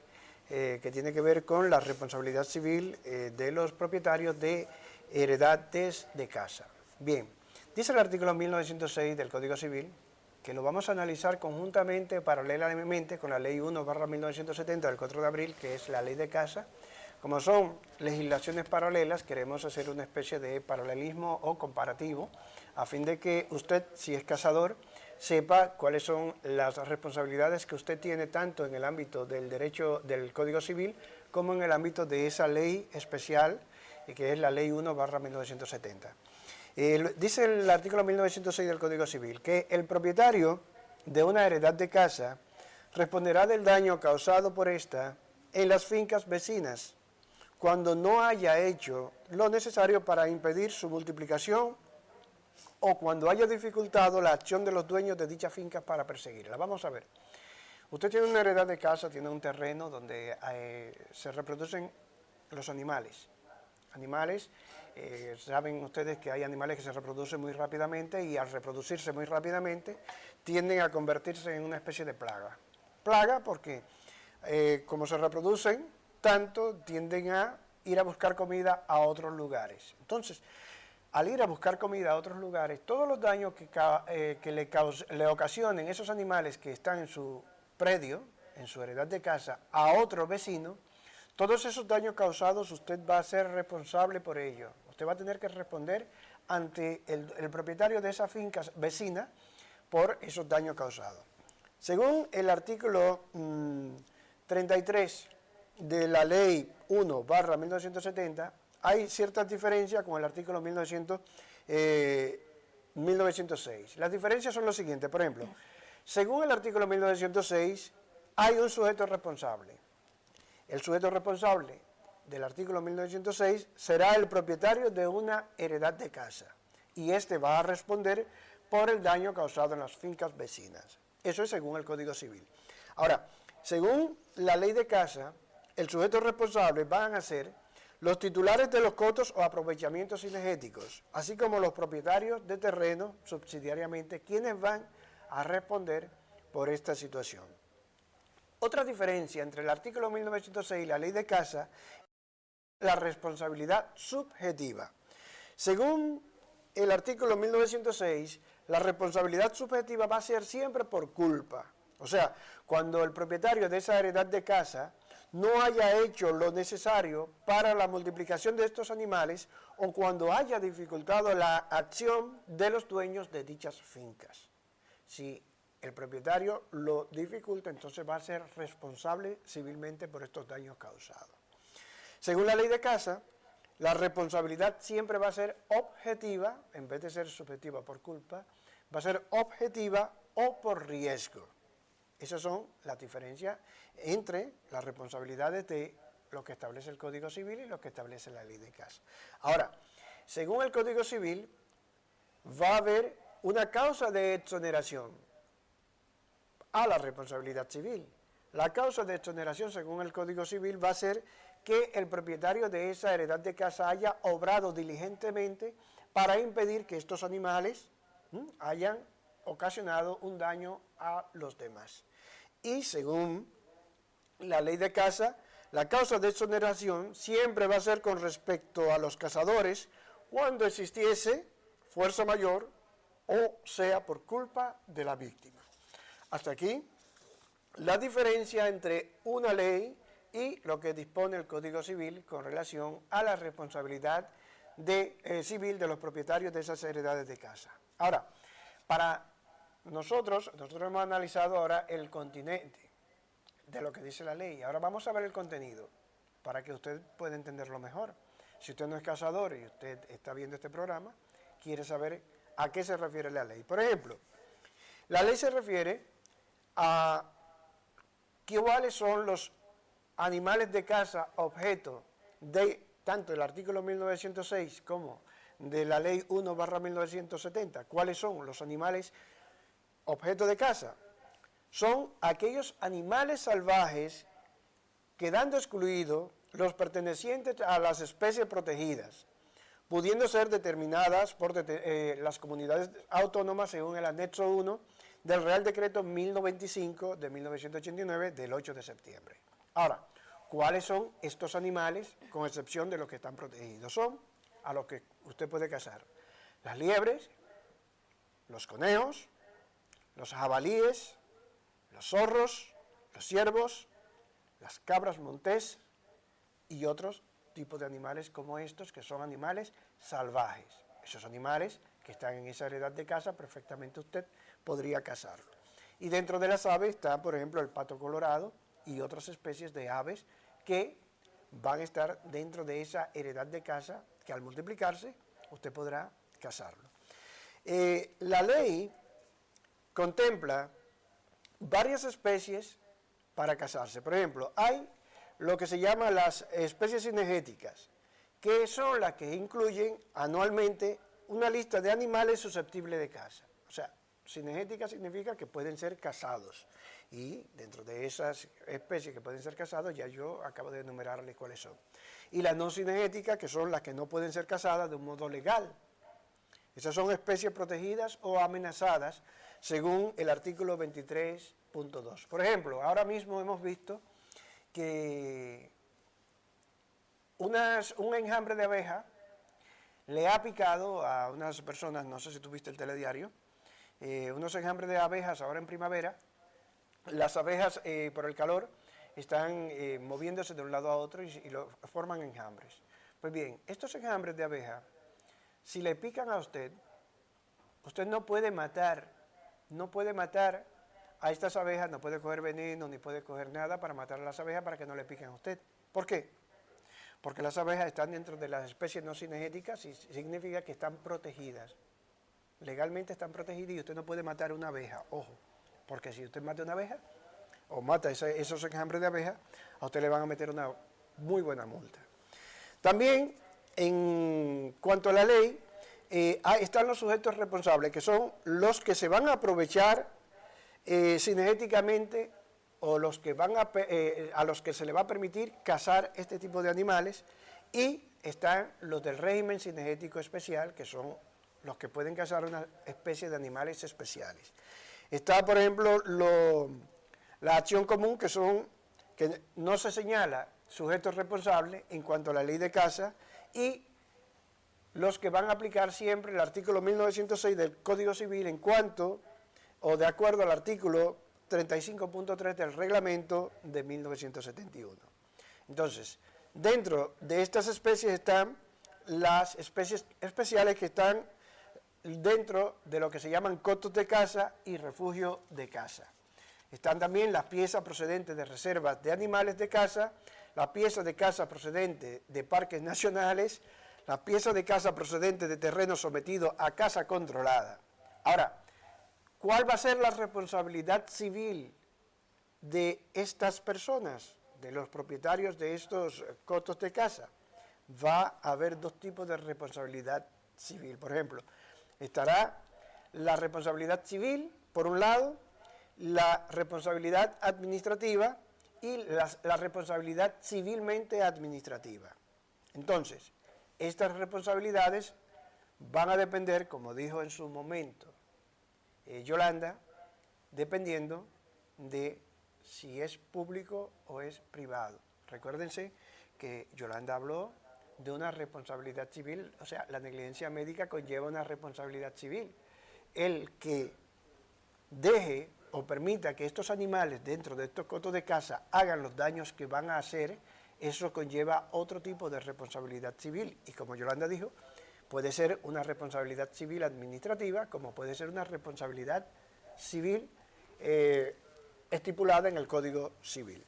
Speaker 1: que tiene que ver con la responsabilidad civil de los propietarios de heredades de casa. Bien, dice el artículo 1906 del Código Civil que lo vamos a analizar conjuntamente, paralelamente con la Ley 1/1970 del 4 de abril, que es la ley de casa. Como son legislaciones paralelas, queremos hacer una especie de paralelismo o comparativo, a fin de que usted, si es cazador, sepa cuáles son las responsabilidades que usted tiene tanto en el ámbito del derecho del Código Civil como en el ámbito de esa ley especial, que es la Ley 1/1970. Dice el artículo 1906 del Código Civil que el propietario de una heredad de casa responderá del daño causado por esta en las fincas vecinas, cuando no haya hecho lo necesario para impedir su multiplicación o cuando haya dificultado la acción de los dueños de dichas fincas para perseguirla. Vamos a ver. Usted tiene una heredad de casa, tiene un terreno donde se reproducen los animales. Saben ustedes que hay animales que se reproducen muy rápidamente y al reproducirse muy rápidamente tienden a convertirse en una especie de plaga. Plaga porque como se reproducen tanto, tienden a ir a buscar comida a otros lugares. Entonces, al ir a buscar comida a otros lugares, todos los daños que le ocasionen esos animales que están en su predio, en su heredad de casa, a otro vecino, todos esos daños causados usted va a ser responsable por ello. Usted va a tener que responder ante el propietario de esa finca vecina por esos daños causados. Según el artículo 33 de la Ley 1/1970, hay ciertas diferencias con el artículo 1906. Las diferencias son las siguientes. Por ejemplo, según el artículo 1906, hay un sujeto responsable. El sujeto responsable del artículo 1906 será el propietario de una heredad de casa y este va a responder por el daño causado en las fincas vecinas. Eso es según el Código Civil. Ahora, según la ley de casa, el sujeto responsable van a ser los titulares de los cotos o aprovechamientos cinegéticos, así como los propietarios de terreno subsidiariamente, quienes van a responder por esta situación. Otra diferencia entre el artículo 1906 y la ley de casa es la responsabilidad subjetiva. Según el artículo 1906, la responsabilidad subjetiva va a ser siempre por culpa. O sea, cuando el propietario de esa heredad de casa no haya hecho lo necesario para la multiplicación de estos animales o cuando haya dificultado la acción de los dueños de dichas fincas. Si el propietario lo dificulta, entonces va a ser responsable civilmente por estos daños causados. Según la ley de casa, la responsabilidad siempre va a ser objetiva, en vez de ser subjetiva por culpa, va a ser objetiva o por riesgo. Esas son las diferencias entre las responsabilidades de lo que establece el Código Civil y lo que establece la ley de casa. Ahora, según el Código Civil, va a haber una causa de exoneración a la responsabilidad civil. La causa de exoneración, según el Código Civil, va a ser que el propietario de esa heredad de casa haya obrado diligentemente para impedir que estos animales hayan ocasionado un daño a los demás. Y según la ley de casa, la causa de exoneración siempre va a ser con respecto a los cazadores cuando existiese fuerza mayor o sea por culpa de la víctima. Hasta aquí la diferencia entre una ley y lo que dispone el Código Civil con relación a la responsabilidad civil de los propietarios de esas heredades de casa. Ahora, para nosotros hemos analizado ahora el continente de lo que dice la ley. Ahora vamos a ver el contenido para que usted pueda entenderlo mejor. Si usted no es cazador y usted está viendo este programa, quiere saber a qué se refiere la ley. Por ejemplo, la ley se refiere a cuáles son los animales de casa objeto de tanto el artículo 1906 como de la ley 1/1970. ¿Cuáles son los animales objeto de caza? Son aquellos animales salvajes quedando excluidos los pertenecientes a las especies protegidas, pudiendo ser determinadas por las comunidades autónomas según el anexo 1 del Real Decreto 1095 de 1989 del 8 de septiembre. Ahora, ¿cuáles son estos animales con excepción de los que están protegidos? Son a los que usted puede cazar: las liebres, los conejos, los jabalíes, los zorros, los ciervos, las cabras montés y otros tipos de animales como estos, que son animales salvajes. Esos animales que están en esa heredad de casa, perfectamente usted podría cazarlos. Y dentro de las aves está, por ejemplo, el pato colorado y otras especies de aves que van a estar dentro de esa heredad de casa, que al multiplicarse usted podrá cazarlo. La ley contempla varias especies para cazarse. Por ejemplo, hay lo que se llama las especies cinegéticas, que son las que incluyen anualmente una lista de animales susceptibles de caza. O sea, cinegética significa que pueden ser cazados. Y dentro de esas especies que pueden ser cazadas, ya yo acabo de enumerarles cuáles son. Y las no cinegéticas, que son las que no pueden ser cazadas de un modo legal. Esas son especies protegidas o amenazadas según el artículo 23.2. Por ejemplo, ahora mismo hemos visto que un enjambre de abeja le ha picado a unas personas, no sé si tú viste el telediario, unos enjambres de abejas ahora en primavera. Las abejas por el calor están moviéndose de un lado a otro y forman enjambres. Pues bien, estos enjambres de abeja, si le pican a usted no puede matar a estas abejas, no puede coger veneno ni puede coger nada para matar a las abejas para que no le piquen a usted. ¿Por qué? Porque las abejas están dentro de las especies no cinegéticas y significa que están protegidas. Legalmente están protegidas y usted no puede matar una abeja, ojo, porque si usted mata una abeja o mata esos enjambres de abeja, a usted le van a meter una muy buena multa. También, en cuanto a la ley, están los sujetos responsables, que son los que se van a aprovechar cinegéticamente o los que a los que se le va a permitir cazar este tipo de animales, y están los del régimen cinegético especial, que son los que pueden cazar una especie de animales especiales. Está, por ejemplo, la acción común, que no se señala sujetos responsables en cuanto a la ley de caza, y los que van a aplicar siempre el artículo 1906 del Código Civil en cuanto, o de acuerdo al artículo 35.3 del reglamento de 1971. Entonces, dentro de estas especies están las especies especiales que están dentro de lo que se llaman cotos de caza y refugio de caza. Están también las piezas procedentes de reservas de animales de caza, las piezas de caza procedentes de parques nacionales, las piezas de caza procedentes de terrenos sometidos a caza controlada. Ahora, ¿cuál va a ser la responsabilidad civil de estas personas? de los propietarios de estos cotos de caza, va a haber dos tipos de responsabilidad civil. Por ejemplo, estará la responsabilidad civil, por un lado, la responsabilidad administrativa y la responsabilidad civilmente administrativa. Entonces, estas responsabilidades van a depender, como dijo en su momento Yolanda, dependiendo de si es público o es privado. Recuérdense que Yolanda habló de una responsabilidad civil, o sea, la negligencia médica conlleva una responsabilidad civil. El que deje o permita que estos animales dentro de estos cotos de caza hagan los daños que van a hacer, eso conlleva otro tipo de responsabilidad civil. Y como Yolanda dijo, puede ser una responsabilidad civil administrativa, como puede ser una responsabilidad civil estipulada en el Código Civil.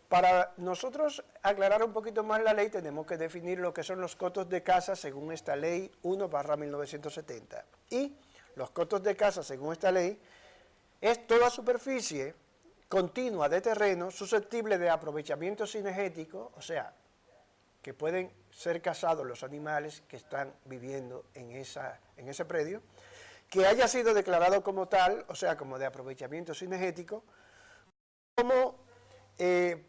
Speaker 1: Para nosotros aclarar un poquito más la ley, tenemos que definir lo que son los cotos de caza según esta ley 1/1970. Y los cotos de caza según esta ley es toda superficie continua de terreno susceptible de aprovechamiento cinegético, o sea, que pueden ser cazados los animales que están viviendo en ese predio, que haya sido declarado como tal, o sea, como de aprovechamiento cinegético, como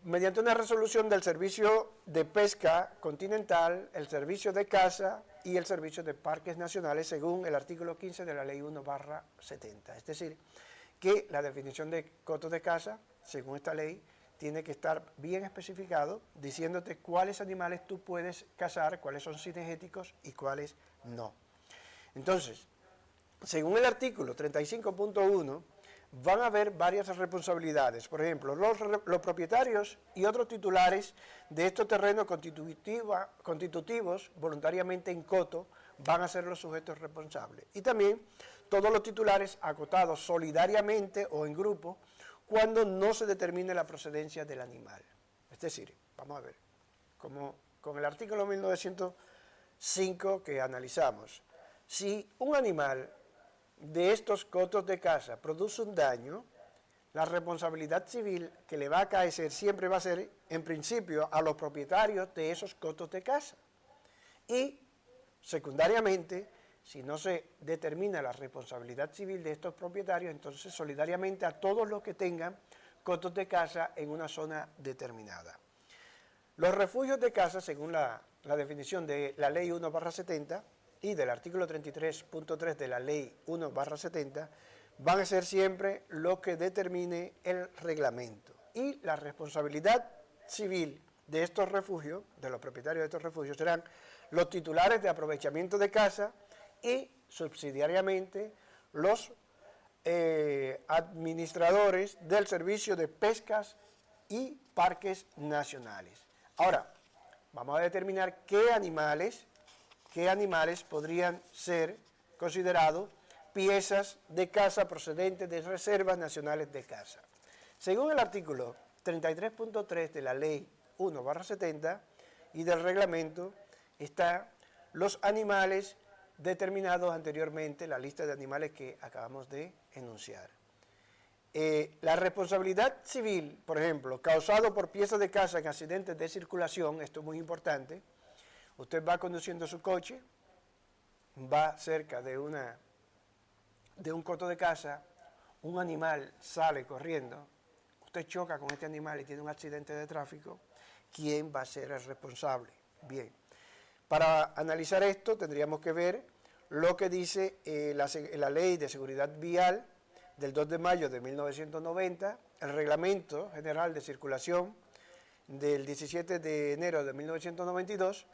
Speaker 1: mediante una resolución del Servicio de Pesca Continental, el Servicio de Caza y el Servicio de Parques Nacionales, según el artículo 15 de la Ley 1/70. Es decir, que la definición de cotos de caza, según esta ley, tiene que estar bien especificado, diciéndote cuáles animales tú puedes cazar, cuáles son cinegéticos y cuáles no. Entonces, según el artículo 35.1, van a haber varias responsabilidades. Por ejemplo, los propietarios y otros titulares de estos terrenos constitutivos voluntariamente en coto van a ser los sujetos responsables. Y también todos los titulares acotados solidariamente o en grupo cuando no se determine la procedencia del animal. Es decir, vamos a ver, como con el artículo 1905 que analizamos, si un animal de estos cotos de caza produce un daño, la responsabilidad civil que le va a caer siempre va a ser, en principio, a los propietarios de esos cotos de caza. Y, secundariamente, si no se determina la responsabilidad civil de estos propietarios, entonces solidariamente a todos los que tengan cotos de caza en una zona determinada. Los refugios de caza, según la definición de la Ley 1/70, y del artículo 33.3 de la Ley 1/70, van a ser siempre lo que determine el reglamento. Y la responsabilidad civil de estos refugios, de los propietarios de estos refugios, serán los titulares de aprovechamiento de caza y, subsidiariamente, los administradores del Servicio de Pescas y Parques Nacionales. Ahora, vamos a determinar qué animales podrían ser considerados piezas de caza procedentes de reservas nacionales de caza. Según el artículo 33.3 de la Ley 1/70 y del reglamento, están los animales determinados anteriormente, la lista de animales que acabamos de enunciar. La responsabilidad civil, por ejemplo, causado por piezas de caza en accidentes de circulación, esto es muy importante. Usted va conduciendo su coche, va cerca de un coto de caza, un animal sale corriendo, usted choca con este animal y tiene un accidente de tráfico, ¿quién va a ser el responsable? Bien, para analizar esto tendríamos que ver lo que dice la Ley de Seguridad Vial del 2 de mayo de 1990, el Reglamento General de Circulación del 17 de enero de 1992,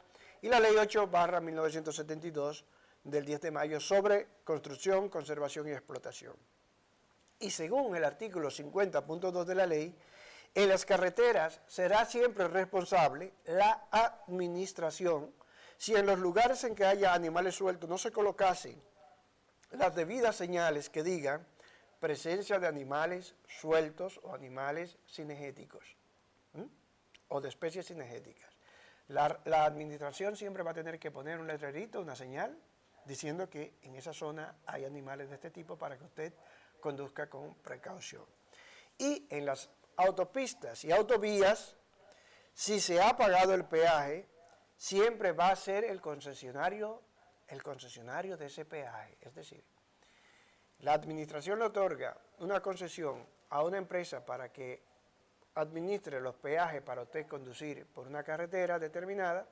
Speaker 1: y la Ley 8/1972 del 10 de mayo sobre construcción, conservación y explotación. Y según el artículo 50.2 de la ley, en las carreteras será siempre responsable la administración si en los lugares en que haya animales sueltos no se colocasen las debidas señales que digan presencia de animales sueltos o animales cinegéticos o de especies cinegéticas. La administración siempre va a tener que poner un letrerito, una señal, diciendo que en esa zona hay animales de este tipo para que usted conduzca con precaución. Y en las autopistas y autovías, si se ha pagado el peaje, siempre va a ser el concesionario de ese peaje. Es decir, la administración le otorga una concesión a una empresa para que administre los peajes para usted conducir por una carretera determinada.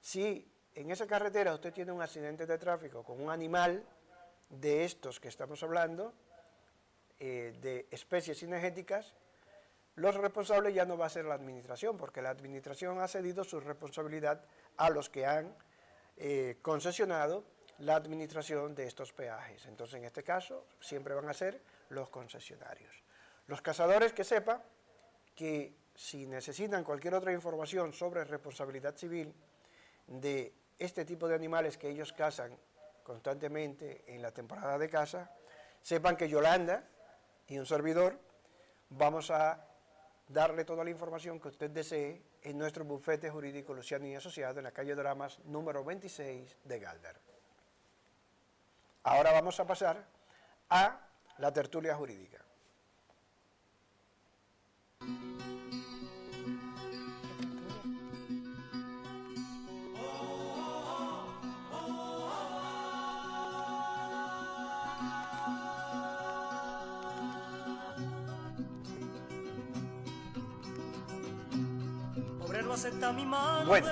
Speaker 1: Si en esa carretera usted tiene un accidente de tráfico con un animal de estos que estamos hablando, de especies cinegéticas, los responsables ya no va a ser la administración, porque la administración ha cedido su responsabilidad a los que han concesionado la administración de estos peajes. Entonces, en este caso, siempre van a ser los concesionarios. Los cazadores, que sepan que si necesitan cualquier otra información sobre responsabilidad civil de este tipo de animales que ellos cazan constantemente en la temporada de caza, sepan que Yolanda y un servidor vamos a darle toda la información que usted desee en nuestro bufete jurídico Luciano y Asociado en la calle Dramas número 26 de Galder. Ahora vamos a pasar a la tertulia jurídica.
Speaker 3: Bueno,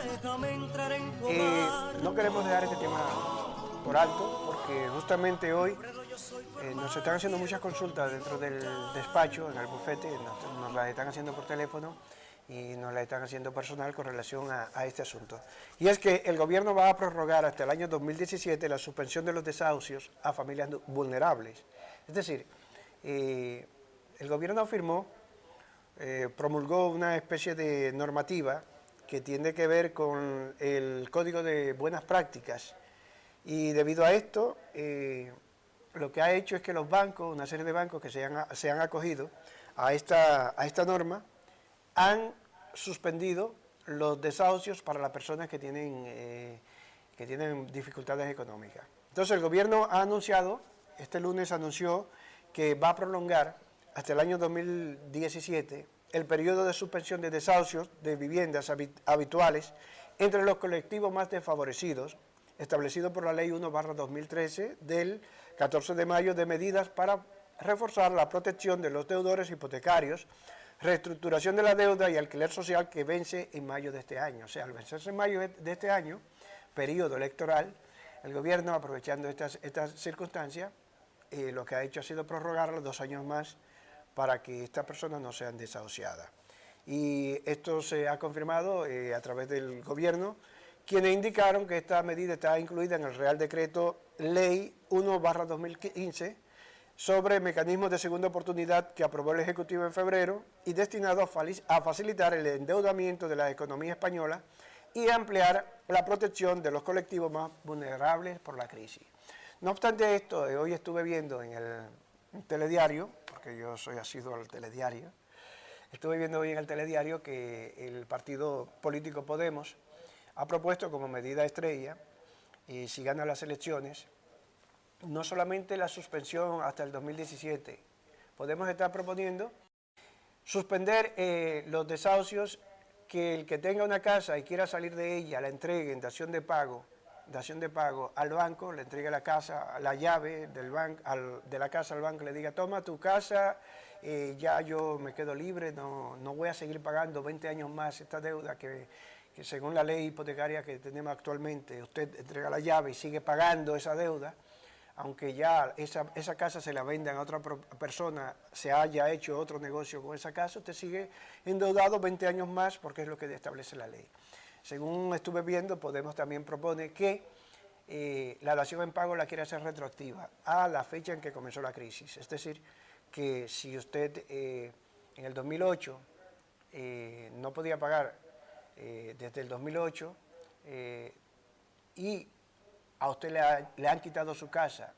Speaker 1: no queremos dejar este tema por alto, porque justamente hoy nos están haciendo muchas consultas dentro del despacho, en el bufete, nos las están haciendo por teléfono y nos las están haciendo personal con relación a este asunto. Y es que el gobierno va a prorrogar hasta el año 2017 la suspensión de los desahucios a familias vulnerables. Es decir, el gobierno afirmó, promulgó una especie de normativa que tiene que ver con el Código de Buenas Prácticas, y debido a esto lo que ha hecho es que los bancos, una serie de bancos que se han acogido a esta norma, han suspendido los desahucios para las personas que tienen dificultades económicas. Entonces el gobierno ha anunciado, este lunes anunció que va a prolongar hasta el año 2017 el periodo de suspensión de desahucios de viviendas habituales entre los colectivos más desfavorecidos, establecido por la Ley 1/2013 del 14 de mayo de medidas para reforzar la protección de los deudores hipotecarios, reestructuración de la deuda y alquiler social, que vence en mayo de este año. O sea, al vencerse en mayo de este año, periodo electoral, el gobierno, aprovechando estas circunstancias, lo que ha hecho ha sido prorrogarlo 2 años más para que estas personas no sean desahuciadas. Y esto se ha confirmado a través del gobierno, quienes indicaron que esta medida está incluida en el Real Decreto Ley 1/2015 sobre mecanismos de segunda oportunidad que aprobó el Ejecutivo en febrero y destinado a facilitar el endeudamiento de la economía española y ampliar la protección de los colectivos más vulnerables por la crisis. No obstante esto, hoy estuve viendo en el telediario, porque yo soy asiduo al telediario, estuve viendo hoy en el telediario que el partido político Podemos ha propuesto como medida estrella, y si gana las elecciones, no solamente la suspensión hasta el 2017, Podemos estar proponiendo suspender los desahucios, que el que tenga una casa y quiera salir de ella la entregue en dación de pago al banco, le entregue la casa, la llave de la casa al banco, le diga: toma tu casa, ya yo me quedo libre, no voy a seguir pagando 20 años más esta deuda que según la ley hipotecaria que tenemos actualmente, usted entrega la llave y sigue pagando esa deuda, aunque ya esa casa se la vendan a otra persona, se haya hecho otro negocio con esa casa, usted sigue endeudado 20 años más, porque es lo que establece la ley. Según estuve viendo, Podemos también propone que la dación en pago la quiere hacer retroactiva a la fecha en que comenzó la crisis. Es decir, que si usted en el 2008 no podía pagar desde el 2008 y a usted le han quitado su casa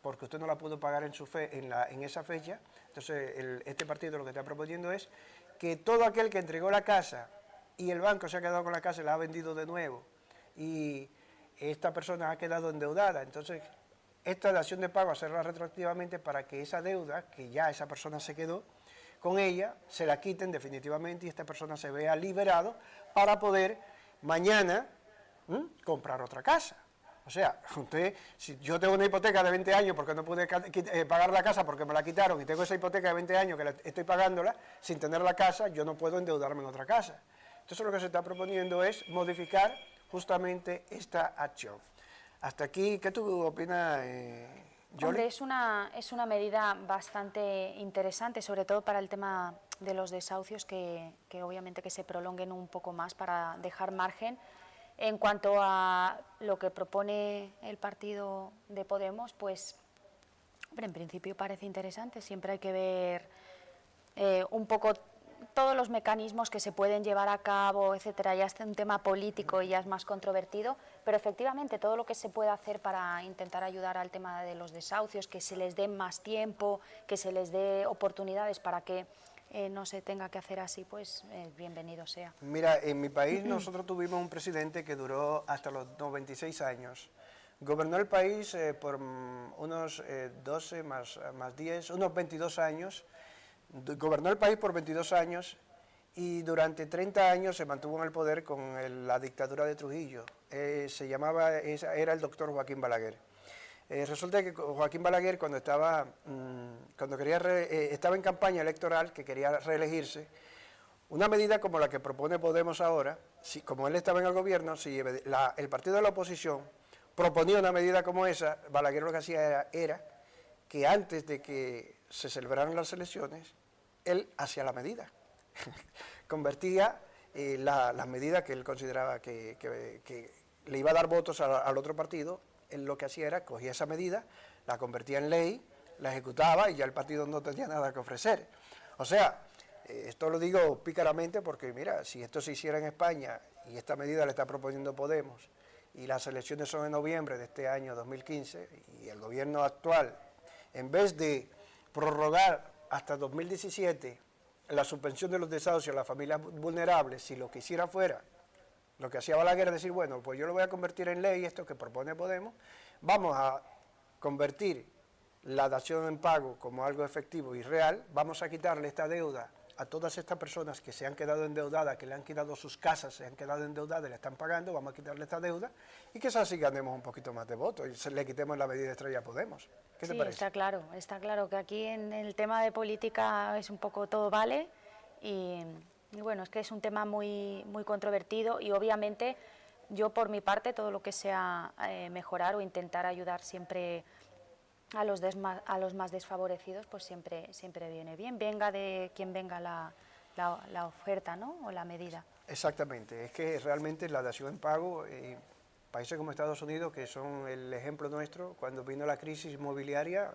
Speaker 1: porque usted no la pudo pagar en esa fecha, entonces este partido lo que está proponiendo es que todo aquel que entregó la casa y el banco se ha quedado con la casa y la ha vendido de nuevo y esta persona ha quedado endeudada, entonces esta dación de pago hacerla retroactivamente para que esa deuda que ya esa persona se quedó, con ella, se la quiten definitivamente y esta persona se vea liberado para poder mañana comprar otra casa. O sea, usted, si yo tengo una hipoteca de 20 años porque no pude pagar la casa porque me la quitaron y tengo esa hipoteca de 20 años que estoy pagándola sin tener la casa, yo no puedo endeudarme en otra casa. Entonces lo que se está proponiendo es modificar justamente esta acción. Hasta aquí, ¿qué tú opinas, Yoli?
Speaker 2: Hombre, es una medida bastante interesante, sobre todo para el tema de los desahucios, que obviamente que se prolonguen un poco más para dejar margen. En cuanto a lo que propone el partido de Podemos, pues, hombre, en principio parece interesante. Siempre hay que ver un poco todos los mecanismos que se pueden llevar a cabo, etcétera. Ya es un tema político y ya es más controvertido, pero efectivamente todo lo que se puede hacer para intentar ayudar al tema de los desahucios, que se les dé más tiempo, que se les dé oportunidades para que no se tenga que hacer así, pues bienvenido sea.
Speaker 1: Mira, en mi país nosotros tuvimos un presidente que duró hasta los 96 años. Gobernó el país por unos 12 más 10, unos 22 años. Gobernó el país por 22 años y durante 30 años se mantuvo en el poder con la dictadura de Trujillo. Era el doctor Joaquín Balaguer. Resulta que Joaquín Balaguer, cuando estaba en campaña electoral, que quería reelegirse, una medida como la que propone Podemos ahora, como él estaba en el gobierno, si el partido de la oposición proponía una medida como esa, Balaguer lo que hacía era que antes de que se celebraran las elecciones, él hacía la medida. Convertía la medida que él consideraba que le iba a dar votos al otro partido. Él lo que hacía era, cogía esa medida, la convertía en ley, la ejecutaba y ya el partido no tenía nada que ofrecer. O sea, esto lo digo pícaramente porque, mira, si esto se hiciera en España y esta medida la está proponiendo Podemos y las elecciones son en noviembre de este año 2015 y el gobierno actual, en vez de prorrogar hasta 2017 la suspensión de los desahucios a las familias vulnerables, si lo que hiciera fuera lo que hacía Balaguer es decir, bueno, pues yo lo voy a convertir en ley, esto que propone Podemos, vamos a convertir la dación en pago como algo efectivo y real, vamos a quitarle esta deuda a todas estas personas que se han quedado endeudadas, que le han quitado sus casas, se han quedado endeudadas y le están pagando, vamos a quitarle esta deuda y quizás así ganemos un poquito más de votos y le quitemos la medida estrella a Podemos. ¿Qué te parece?
Speaker 2: Está claro que aquí en el tema de política es un poco todo vale y bueno, es que es un tema muy controvertido y obviamente yo por mi parte todo lo que sea mejorar o intentar ayudar siempre a los más desfavorecidos, pues siempre viene bien, venga de quien venga la oferta, ¿no? O la medida.
Speaker 1: Exactamente, es que realmente la dación en pago, países como Estados Unidos, que son el ejemplo nuestro, cuando vino la crisis inmobiliaria,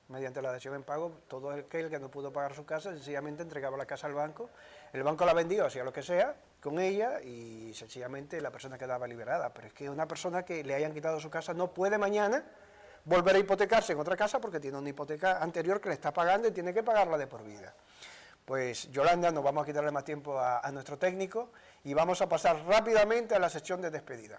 Speaker 1: mediante la dación en pago, todo aquel que no pudo pagar su casa sencillamente entregaba la casa al banco, el banco la vendió, hacía lo que sea con ella y sencillamente la persona quedaba liberada. Pero es que una persona que le hayan quitado su casa no puede mañana volver a hipotecarse en otra casa porque tiene una hipoteca anterior que le está pagando y tiene que pagarla de por vida. Pues Yolanda, nos vamos a quitarle más tiempo a nuestro técnico y vamos a pasar rápidamente a la sección de despedida.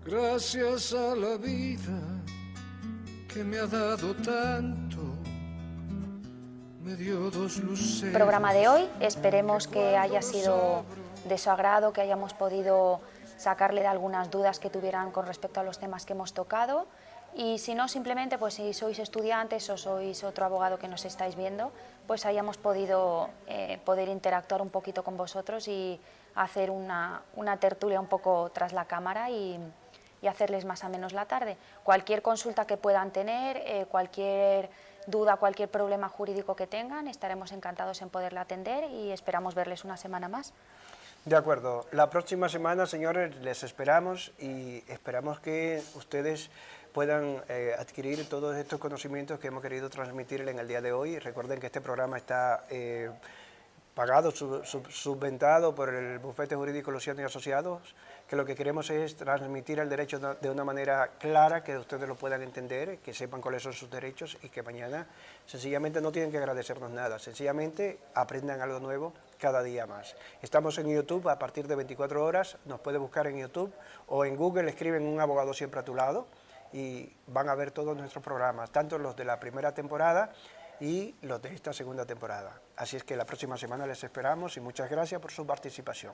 Speaker 4: Gracias a la vida que me ha dado tanto, me dio dos luceros.
Speaker 2: Programa de hoy, esperemos que haya sido de su agrado, que hayamos podido sacarle de algunas dudas que tuvieran con respecto a los temas que hemos tocado y si no, simplemente pues si sois estudiantes o sois otro abogado que nos estáis viendo, pues hayamos podido poder interactuar un poquito con vosotros y hacer una tertulia un poco tras la cámara y hacerles más o menos la tarde. Cualquier consulta que puedan tener, cualquier duda, cualquier problema jurídico que tengan, estaremos encantados en poderla atender y esperamos verles una semana más.
Speaker 1: De acuerdo. La próxima semana, señores, les esperamos y esperamos que ustedes puedan adquirir todos estos conocimientos que hemos querido transmitir en el día de hoy. Recuerden que este programa está pagado, subventado por el Bufete Jurídico Luciano y Asociados, que lo que queremos es transmitir el derecho de una manera clara, que ustedes lo puedan entender, que sepan cuáles son sus derechos y que mañana sencillamente no tienen que agradecernos nada, sencillamente aprendan algo nuevo cada día más. Estamos en YouTube a partir de 24 horas, nos puede buscar en YouTube o en Google, escriben Un Abogado Siempre a tu Lado y van a ver todos nuestros programas, tanto los de la primera temporada y los de esta segunda temporada. Así es que la próxima semana les esperamos y muchas gracias por su participación.